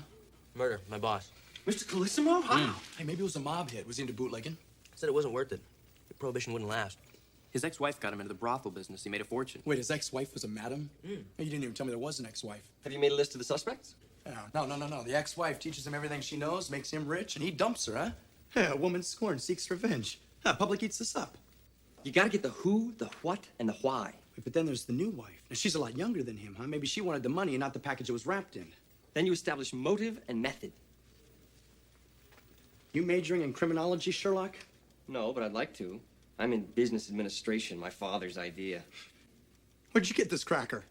K: Murder, my boss.
I: Mr. Carissimo? How?
E: Hey, maybe it was a mob hit. Was he into bootlegging?
K: Said it wasn't worth it. The prohibition wouldn't last. His ex-wife got him into the brothel business. He made a fortune.
E: Wait, his ex-wife was a madam? Hey, you didn't even tell me there was an ex-wife.
I: Have you made a list of the suspects?
E: No. The ex-wife teaches him everything she knows, makes him rich, and he dumps her, huh? Yeah, a woman scorned seeks revenge. Public eats this up.
I: You gotta get the who, the what, and the why.
E: Wait, but then there's the new wife. Now, she's a lot younger than him, huh? Maybe she wanted the money and not the package it was wrapped in.
I: Then you establish motive and method.
E: You majoring in criminology, Sherlock?
I: No, but I'd like to. I'm in business administration, my father's idea.
E: Where'd you get this cracker?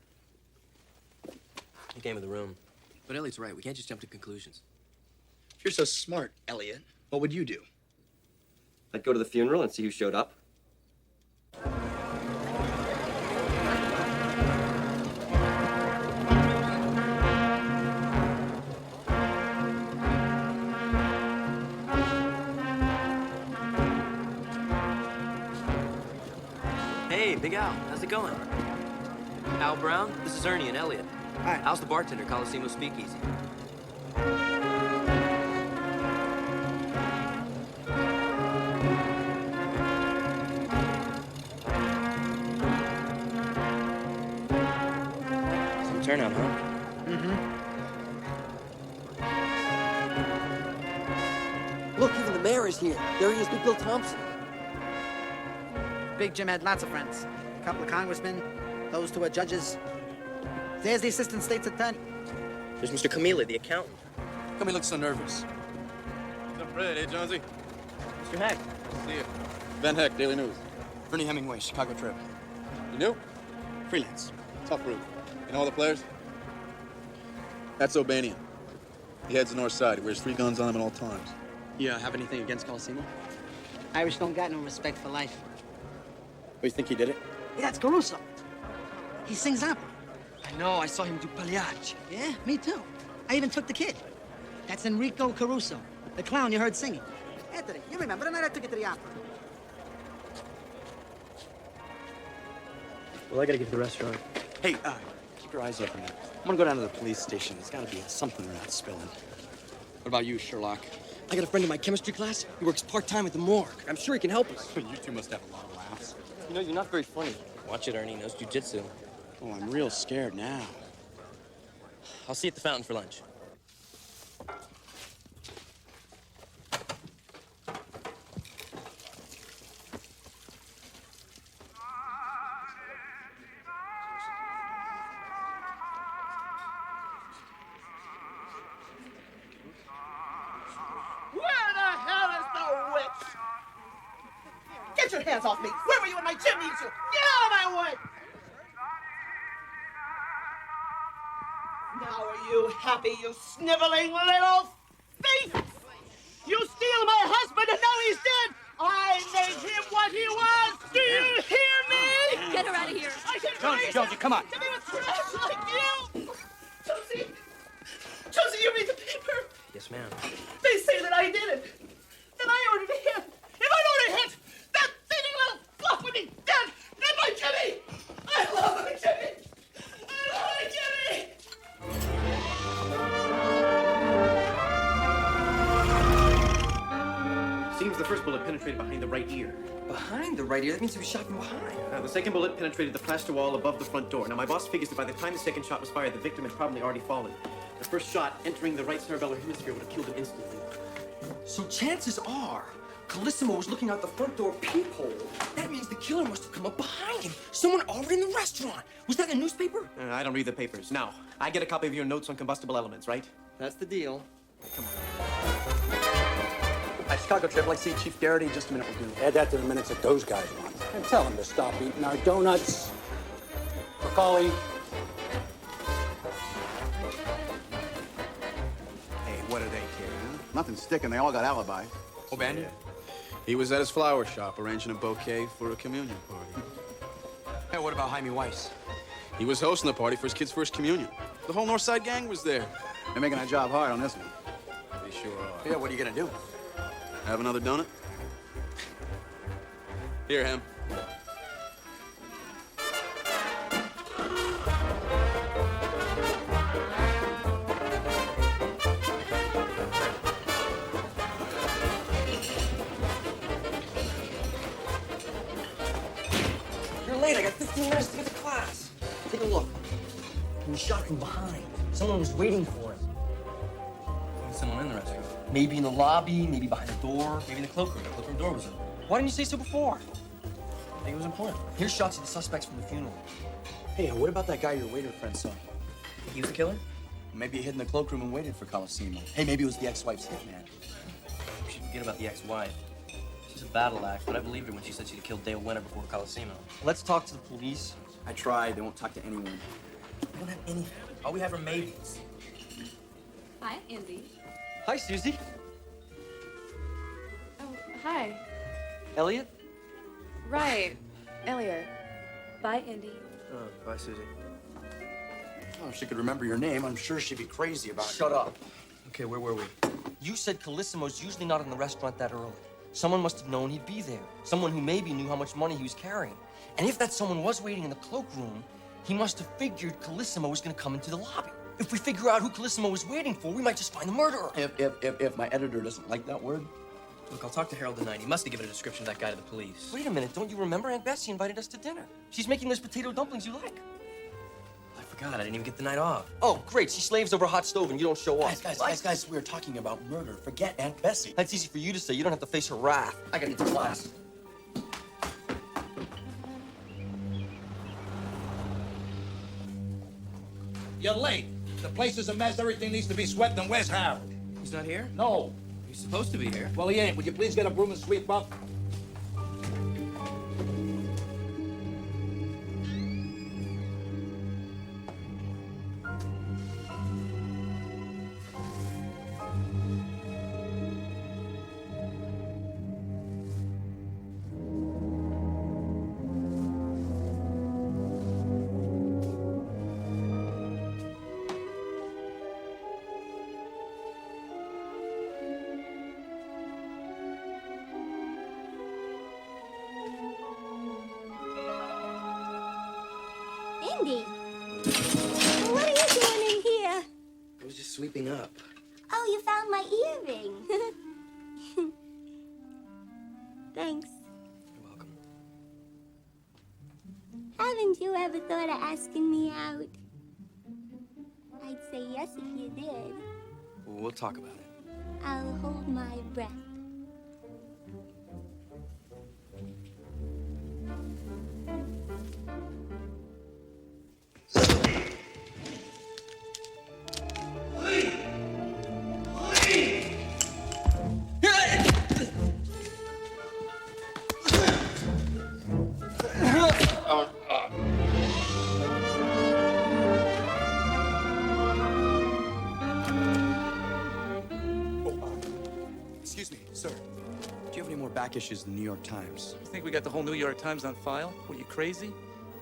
K: He came in the room. But Elliot's right. We can't just jump to conclusions.
E: If you're so smart, Elliot, what would you do?
I: I'd go to the funeral and see who showed up.
K: Hey, Big Al. How's it going? Al Brown, this is Ernie and Elliot.
E: Hi.
K: Al's the bartender, Coliseum Speakeasy. Some turnout, huh?
I: Look, even the mayor is here. There he is, Big Bill Thompson.
O: Big Jim had lots of friends. A couple of congressmen, those two are judges. There's the assistant state's attorney.
K: There's Mr. Camila, the accountant.
E: How come he looks so nervous?
X: What's up, Fred? Hey, Jonesy.
K: Mr. Heck.
X: See you. Ben Heck, Daily News.
E: Ernie Hemingway, Chicago Trib.
X: You new?
E: Freelance.
X: Tough route. You know all the players? That's O'Banian. He heads the north side. He wears 3 guns on him at all times.
E: You have anything against Coliseum?
O: Irish don't got no respect for life.
E: Oh, you think he did it?
O: Yeah, that's Caruso. He sings opera.
I: I know, I saw him do Pagliacci.
O: Yeah, me too. I even took the kid. That's Enrico Caruso, the clown you heard singing. Anthony, you remember the night I took you to the opera?
K: Well, I gotta get to the restaurant.
E: Hey, keep your eyes open. I'm gonna go down to the police station. There's gotta be something they're not spilling. What about you, Sherlock?
I: I got a friend in my chemistry class. He works part-time at the morgue. I'm sure he can help us.
E: You two must have a lot of laughs.
I: You know, you're not very funny.
K: Watch it, Ernie. Knows jujitsu.
E: Oh, I'm real scared now.
K: I'll see you at the fountain for lunch.
O: Where the hell is the witch? Get your hands off me! Where were you when my Jim needs you? Get out of my way! Now are you happy, you sniveling little thief? You steal my husband and now he's dead! I made him what he was! Do you hear me?
G: Get her out of here.
O: I can
E: Jonesy, come on.
O: To be with trash like you! Josie! Josie, you read the paper!
K: Yes, ma'am.
O: They say that I did it. That I ordered a hit. If I don't hit, that thieving little fluff would be dead. And my Jimmy! I love my Jimmy! I love my Jimmy!
K: Seems the first bullet penetrated behind the right ear.
I: Behind the right ear? That means he was shot from behind.
K: The second bullet penetrated the plaster wall above the front door. Now, my boss figures that by the time the second shot was fired, the victim had probably already fallen. The first shot entering the right cerebellar hemisphere would have killed him instantly.
I: So chances are, Carlissimo was looking out the front door peephole. That means the killer must have come up behind him. Someone already in the restaurant. Was that in the newspaper?
K: I don't read the papers. Now, I get a copy of your notes on combustible elements, right?
I: That's the deal.
K: Come on. My Chicago trip, like see Chief Garrity, just a minute will do.
T: Add that to the minutes that those guys want. And tell them to stop eating our donuts. Macaulay.
P: Hey, what do they care, huh?
X: Nothing sticking. They all got alibi.
K: O'Banion?
X: He was at his flower shop arranging a bouquet for a communion party.
K: Hey, what about Jaime Weiss?
X: He was hosting the party for his kid's first communion. The whole North Side gang was there. They're making our job hard on this one. They sure are.
K: Yeah, what are you gonna do?
X: Have another donut? Here, Ham.
I: You're late. I got 15 minutes to get to class. Take a look. He was shot from behind. Someone was waiting for him.
K: Someone in the restaurant.
I: Maybe in the lobby, maybe behind the door.
K: Maybe in the cloakroom. The cloakroom door was open.
I: Why didn't you say so before?
K: I think it was important.
I: Here's shots of the suspects from the funeral.
E: Hey, what about that guy your waiter friend saw?
K: He was the killer?
E: Maybe he hid in the cloakroom and waited for Colosimo. Hey, maybe it was the ex-wife's hitman.
K: We should forget about the ex-wife. She's a battle axe, but I believed her when she said she'd killed Dale Winter before Colosimo.
I: Let's talk to the police.
E: I tried. They won't talk to anyone.
K: We don't have anything. All we have are maybes.
J: Hi, Indy.
I: Hi, Susie.
J: Oh, hi.
I: Elliot?
J: Right. Elliot. Bye, Indy.
K: Oh, bye, Susie.
E: Oh, if she could remember your name, I'm sure she'd be crazy about it.
I: Shut up.
K: Okay, where were we?
I: You said Carlissimo's usually not in the restaurant that early. Someone must have known he'd be there. Someone who maybe knew how much money he was carrying. And if that someone was waiting in the cloakroom, he must have figured Carlissimo was going to come into the lobby. If we figure out who Carlissimo was waiting for, we might just find the murderer.
E: If my editor doesn't like that word.
K: Look, I'll talk to Harold tonight. He must have given a description of that guy to the police.
I: Wait a minute, don't you remember Aunt Bessie invited us to dinner? She's making those potato dumplings you like.
K: I forgot. I didn't even get the night off.
I: Oh, great. She slaves over a hot stove and you don't show up.
E: Guys, we were talking about murder. Forget Aunt Bessie.
I: That's easy for you to say. You don't have to face her wrath. I gotta get to class.
T: You're late. The place is a mess. Everything needs to be swept, and where's Harold?
K: He's not here?
T: No.
K: He's supposed to be here.
T: Well, he ain't. Would you please get a broom and sweep up?
G: Indy, what are you doing in here?
K: I was just sweeping up.
G: Oh, you found my earring. Thanks.
K: You're welcome.
G: Haven't you ever thought of asking me out? I'd say yes if you did.
K: We'll talk about it.
G: I'll hold my breath.
E: Excuse me, sir. Do you have any more back issues in the New York Times?
N: You think we got the whole New York Times on file? What, are you crazy?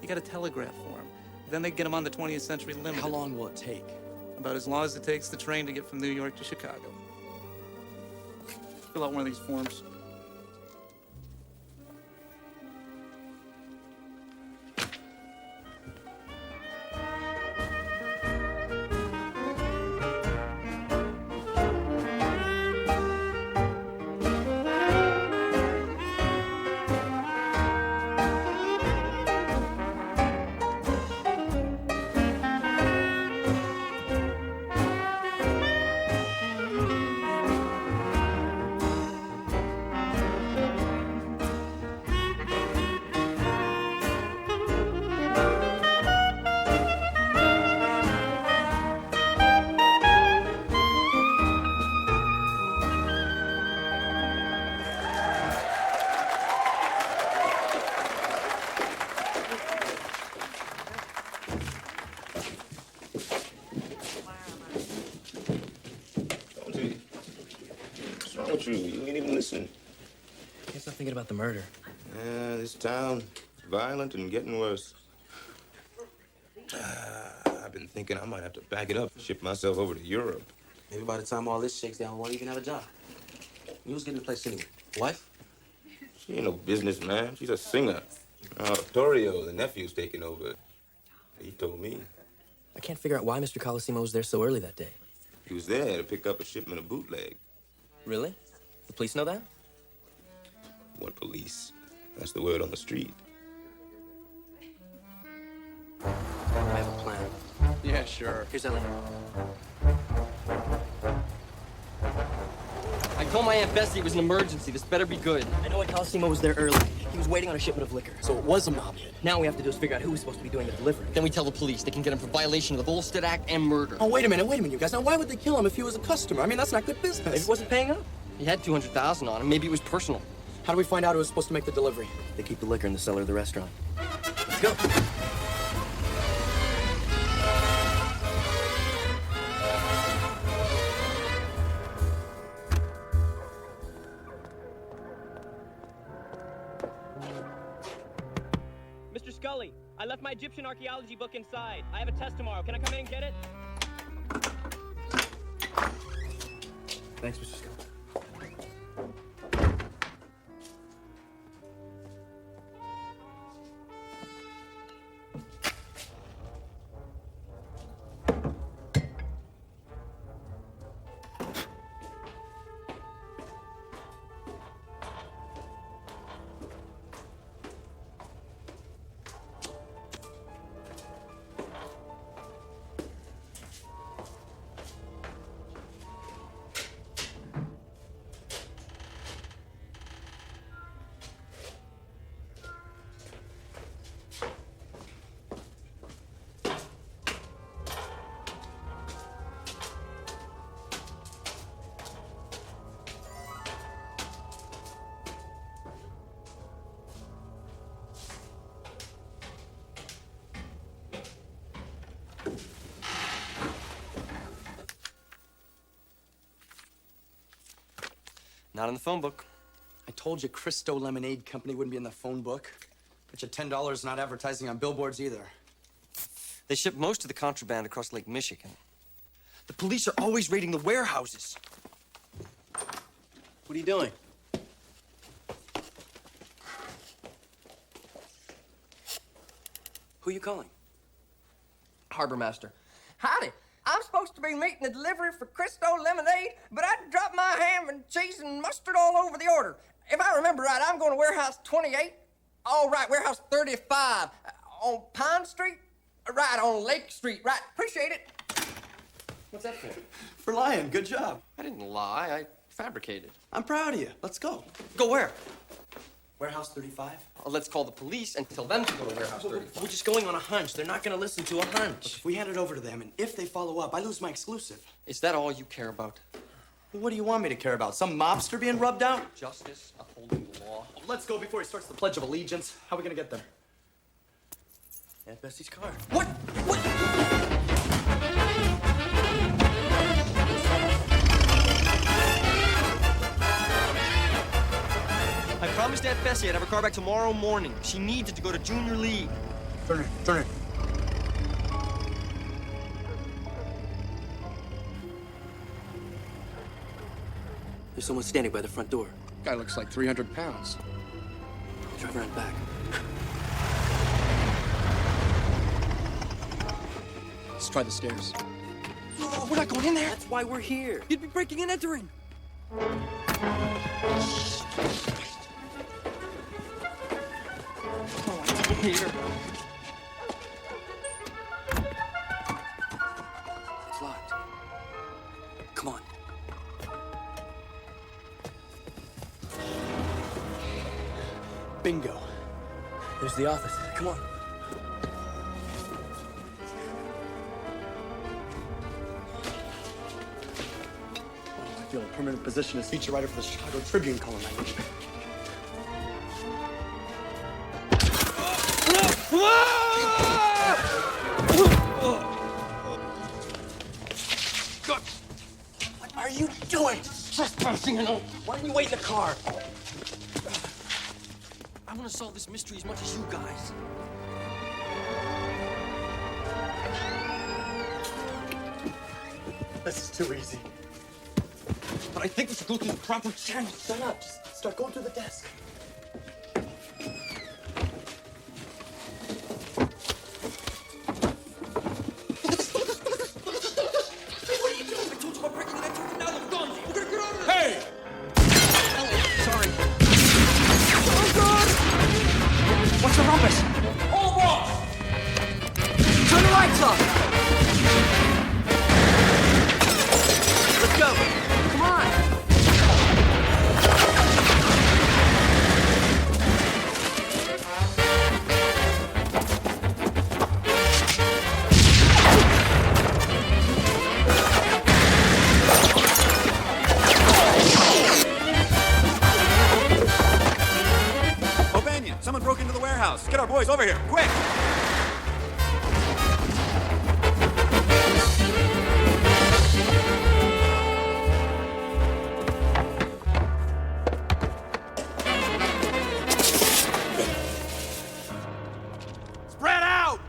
N: You got to telegraph for them. Then they get them on the 20th Century Limited.
E: How long will it take?
N: About as long as it takes the train to get from New York to Chicago. Fill out one of these forms.
A: Don't you? You ain't even listen.
I: I guess I'm thinking about the murder.
A: Yeah, this town, violent and getting worse. I've been thinking I might have to back it up and ship myself over to Europe.
E: Maybe by the time all this shakes down, won't even have a job. You was getting the place anyway. Wife?
A: She ain't no businessman. She's a singer. Torrio, the nephew's taking over. He told me.
I: I can't figure out why Mr. Colosimo was there so early that day.
A: He was there to pick up a shipment of bootleg.
I: Really? The police know that?
A: What police? That's the word on the street.
I: I have a plan.
X: Yeah, sure.
I: Here's Ellie. I told my Aunt Bessie it was an emergency. This better be good. I know Colosimo was there early. He was waiting on a shipment of liquor.
X: So it was a mob hit.
I: Now we have to do is figure out who was supposed to be doing the delivery. Then we tell the police. They can get him for violation of the Volstead Act and murder.
X: Oh, wait a minute, you guys. Now, why would they kill him if he was a customer? I mean, that's not good business.
I: Maybe he wasn't paying up. He had $200,000 on him. Maybe it was personal.
X: How do we find out who was supposed to make the delivery?
I: They keep the liquor in the cellar of the restaurant. Let's go.
Q: Mr. Scully, I left my Egyptian archaeology book inside. I have a test tomorrow. Can I come in and get it?
I: Thanks, Mr. Scully. Not in the phone book.
X: I told you Cristo Lemonade Company wouldn't be in the phone book. Bet you $10 not advertising on billboards either.
I: They ship most of the contraband across Lake Michigan. The police are always raiding the warehouses.
X: What are you doing?
I: Who are you calling?
R: Harbor Master. Howdy. I'm supposed to be meeting the delivery for Cristo Lemonade, but I dropped my ham and cheese and mustard all over the order. If I remember right, I'm going to warehouse 28. All right, warehouse 35. On Pine Street? Right, on Lake Street. Right, appreciate it.
I: What's that for?
X: For lying. Good job.
I: I didn't lie. I fabricated.
X: I'm proud of you. Let's go.
I: Go where?
X: Warehouse 35.
I: Let's call the police and tell them to go to warehouse 35.
X: We're just going on a hunch. They're not going to listen to a hunch. Look, if we hand it over to them, and if they follow up, I lose my exclusive.
I: Is that all you care about?
X: Well, what do you want me to care about? Some mobster being rubbed out?
I: Justice, upholding the law.
X: Oh, let's go before he starts the Pledge of Allegiance. How are we going to get there?
I: Aunt Bessie's car.
X: What?
I: I promised Aunt Bessie I'd have her car back tomorrow morning. She needed to go to Junior League.
X: Turn it.
I: There's someone standing by the front door.
M: Guy looks like 300 pounds.
I: Drive around back.
M: Let's try the stairs.
I: Oh, we're not going in there. That's why we're here. You'd be breaking and entering. Here. It's locked. Come on.
M: Bingo.
I: There's the office. Come on.
K: I feel a permanent position as feature writer for the Chicago Tribune column language.
I: What are you doing? Trespassing, you know. Why didn't you wait in the car? I want to solve this mystery as much as you guys.
K: This is too easy. But I think we should go through the proper channel. Shut up. Just start going through the desk.
V: What's the rumpus? Hold on! Turn the lights off! Let's go! Come on!
P: O'Banion, someone broke into the warehouse. Get our boys over here, quick! Spread out!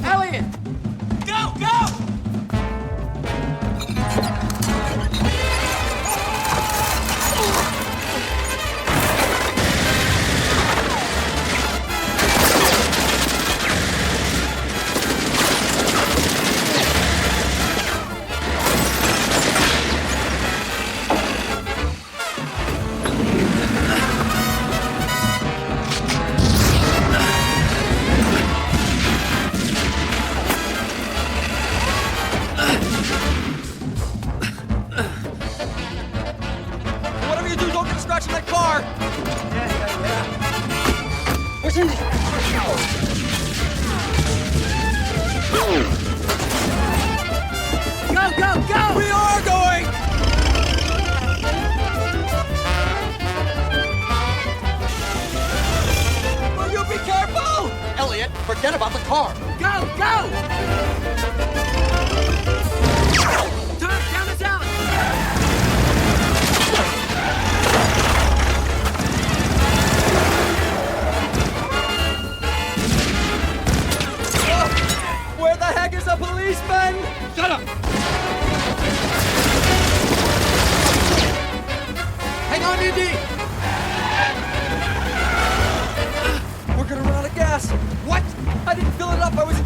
V: Elliot! Go, go!
I: Whatever you do, don't get a scratch in that car! Where's Indy?
V: Go, go, go!
I: We are going! Will you be careful? Elliot, forget about the car.
V: Go, go! Turn down this alley!
I: Where the heck is the policeman?
V: Shut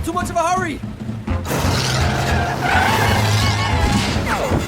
F: Too much of a hurry! Go!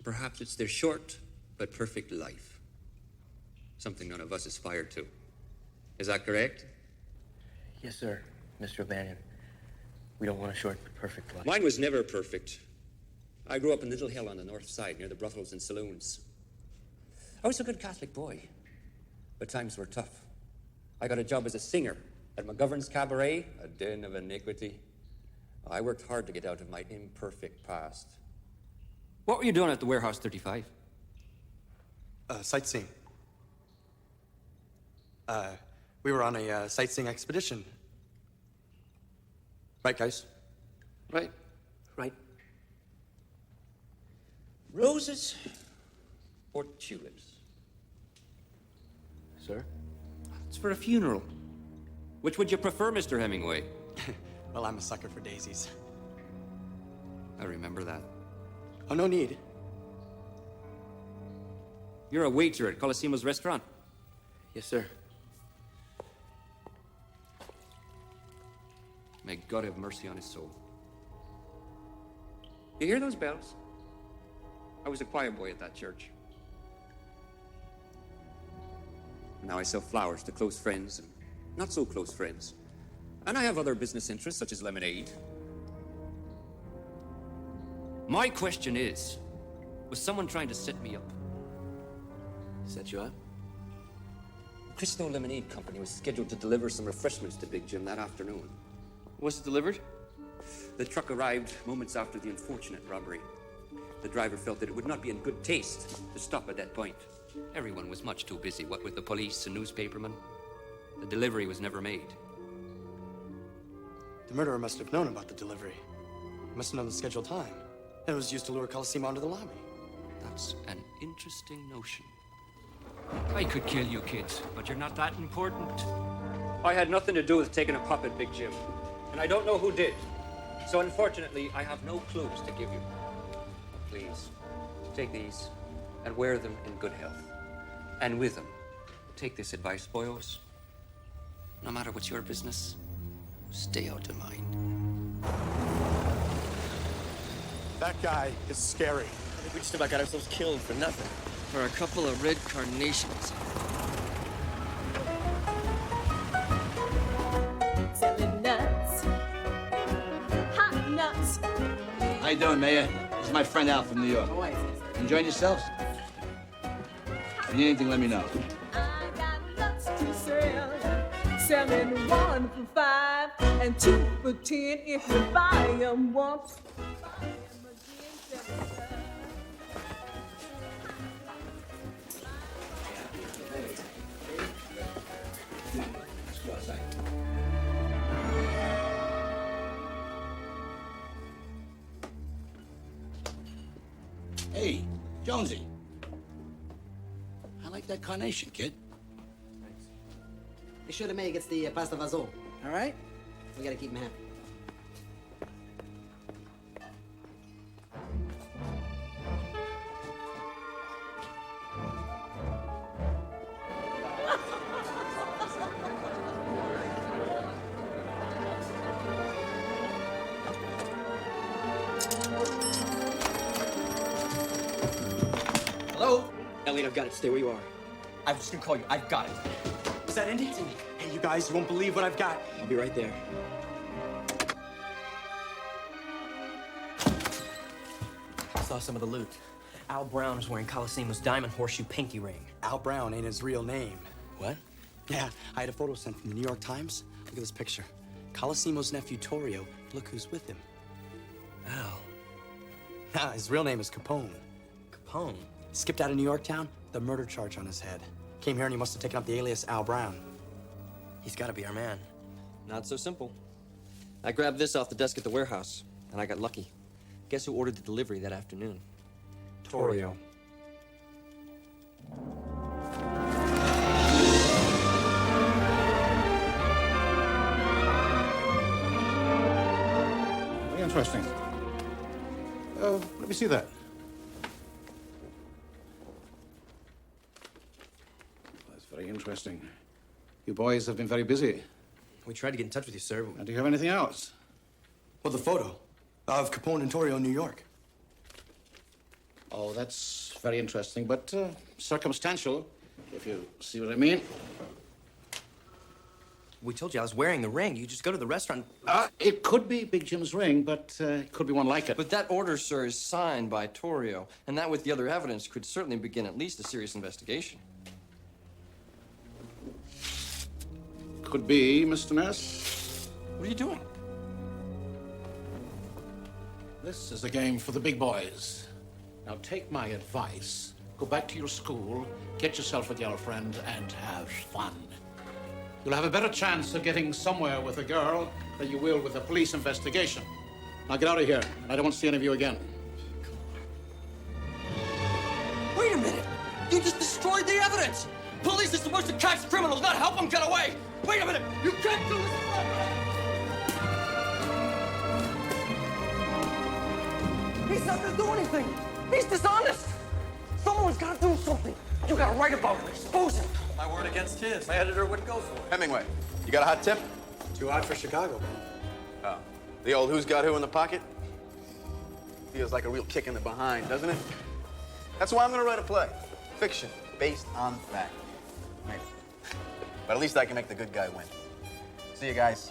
C: Perhaps it's their short but perfect life. Something none of us aspire to. Is that correct?
I: Yes, sir, Mr. O'Banion. We don't want a short but perfect life.
C: Mine was never perfect. I grew up in Little Hill on the north side, near the brothels and saloons. I was a good Catholic boy, but times were tough. I got a job as a singer at McGovern's Cabaret, a den of iniquity. I worked hard to get out of my imperfect past. What were you doing at the Warehouse 35?
K: Sightseeing. We were on a sightseeing expedition. Right, guys?
C: Right. Right. Roses or tulips?
I: Sir?
C: It's for a funeral. Which would you prefer, Mr. Hemingway?
K: Well, I'm a sucker for daisies.
C: I remember that.
K: Oh, no need.
C: You're a waiter at Colosimo's restaurant?
I: Yes, sir.
C: May God have mercy on his soul. You hear those bells? I was a choir boy at that church. Now I sell flowers to close friends and not so close friends. And I have other business interests, such as lemonade. My question is, was someone trying to set me up?
I: Set you up?
C: Cristo Lemonade Company was scheduled to deliver some refreshments to Big Jim that afternoon.
I: Was it delivered?
C: The truck arrived moments after the unfortunate robbery. The driver felt that it would not be in good taste to stop at that point. Everyone was much too busy, what with the police and newspapermen. The delivery was never made.
K: The murderer must have known about the delivery. He must have known the scheduled time. It was used to lure Colosimo onto the lobby.
C: That's an interesting notion. I could kill you kids, but you're not that important. I had nothing to do with taking a pop at Big Jim, and I don't know who did. So unfortunately, I have no clues to give you. Please, take these and wear them in good health. And with them, take this advice, boyos. No matter what's your business, stay out of mine.
K: That guy is scary.
I: I think we just about got ourselves killed for nothing. For a couple of red carnations.
O: Selling nuts. Hot nuts.
E: How you doing, Mayor? This is my friend Al from New York. Enjoying yourselves? If you need anything, let me know.
O: I got nuts to sell. Selling 1 for 5 and 2 for 10 if you buy them once. Buy 'em again, 7 times.
E: Hey, Jonesy. I like that carnation, kid.
L: Make sure the mayor gets the pasta vazon, all right? We gotta keep him happy.
I: Elliot, I've got it. Stay where you are. I was just gonna call you. I've got it.
K: Is that Indy? Hey, you guys, you won't believe what I've got.
I: I'll be right there. I saw some of the loot. Al Brown is wearing Coliseum's diamond horseshoe pinky ring.
K: Al Brown ain't his real name.
I: What?
K: Yeah, I had a photo sent from the New York Times. Look at this picture. Coliseum's nephew, Torrio. Look who's with him.
I: Al.
K: Nah, his real name is Capone.
I: Capone?
K: Skipped out of New York town, the murder charge on his head. Came here and he must have taken up the alias Al Brown.
I: He's gotta be our man. Not so simple. I grabbed this off the desk at the warehouse, and I got lucky. Guess who ordered the delivery that afternoon?
K: Torrio.
M: Very interesting. Let me see that. That's very interesting. You boys have been very busy.
I: We tried to get in touch with you, sir.
M: And do you have anything else?
K: Well, the photo of Capone and Torrio in New York.
M: Oh, that's very interesting, but circumstantial, if you see what I mean.
I: We told you I was wearing the ring. You just go to the restaurant.
M: It could be Big Jim's ring, but it could be one like it.
I: But that order, sir, is signed by Torrio, and that with the other evidence could certainly begin at least a serious investigation.
M: Could be, Mr. Ness.
I: What are you doing?
M: This is a game for the big boys. Now take my advice. Go back to your school, get yourself a girlfriend, and have fun. You'll have a better chance of getting somewhere with a girl than you will with a police investigation. Now get out of here. I don't want to see any of you again.
I: Wait a minute! You just destroyed the evidence! Police are supposed to catch criminals, not help them get away! Wait a minute! You can't do this! He's not gonna do anything! He's dishonest! Someone's gotta do something! You gotta write about him, expose him!
P: My word against his. My editor wouldn't go for it.
X: Hemingway, you got a hot tip?
P: Too hot for Chicago.
X: Oh. The old who's got who in the pocket? Feels like a real kick in the behind, doesn't it? That's why I'm gonna write a play. Fiction, based on fact. Maybe. But at least I can make the good guy win. See you guys.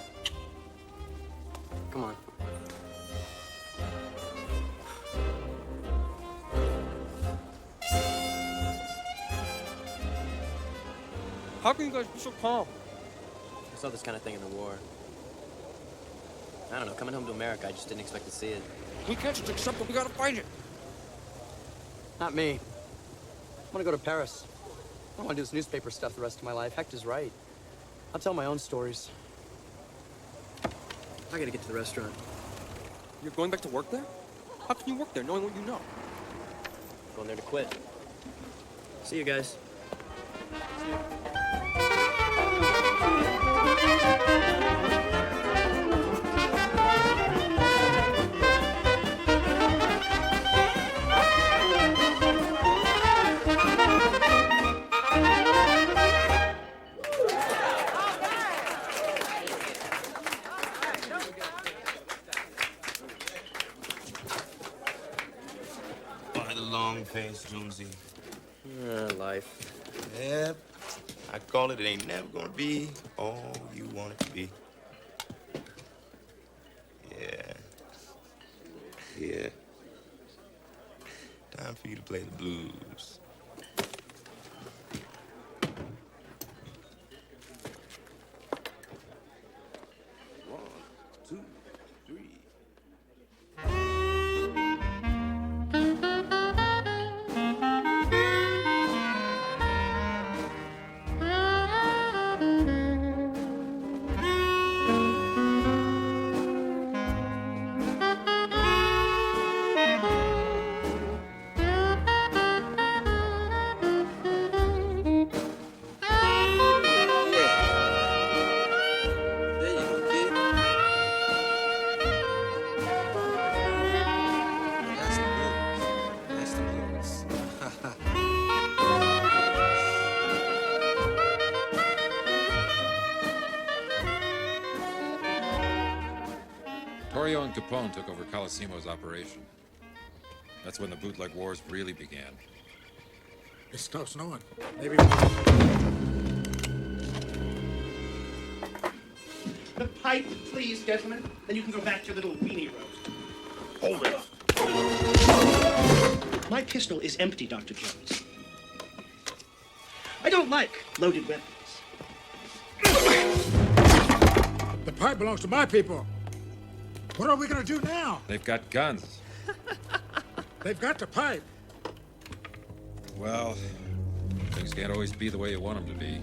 I: Come on. How can you guys be so calm? I saw this kind of thing in the war. I don't know, coming home to America, I just didn't expect to see it.
F: We can't just accept it. We gotta find it.
I: Not me. I want to go to Paris. I don't want to do this newspaper stuff the rest of my life. Hector's right. I'll tell my own stories. I gotta get to the restaurant.
F: You're going back to work there? How can you work there knowing what you know?
I: I'm going there to quit. See you guys.
A: By the long face, Jonesy.
I: Life.
A: Yep. I call it ain't never gonna be all you want it to be. Yeah. Yeah. Time for you to play the blues. One, two, three.
H: Torrio and Capone took over Coliseum's operation. That's when the bootleg wars really began.
T: It stops snowing. Maybe.
O: The pipe, please, gentlemen. Then you can go back to your little weenie roast.
T: Hold it.
O: My pistol is empty, Dr. Jones. I don't like loaded weapons.
T: The pipe belongs to my people. What are we gonna do now?
H: They've got guns.
T: They've got the pipe.
H: Well, things can't always be the way you want them to be.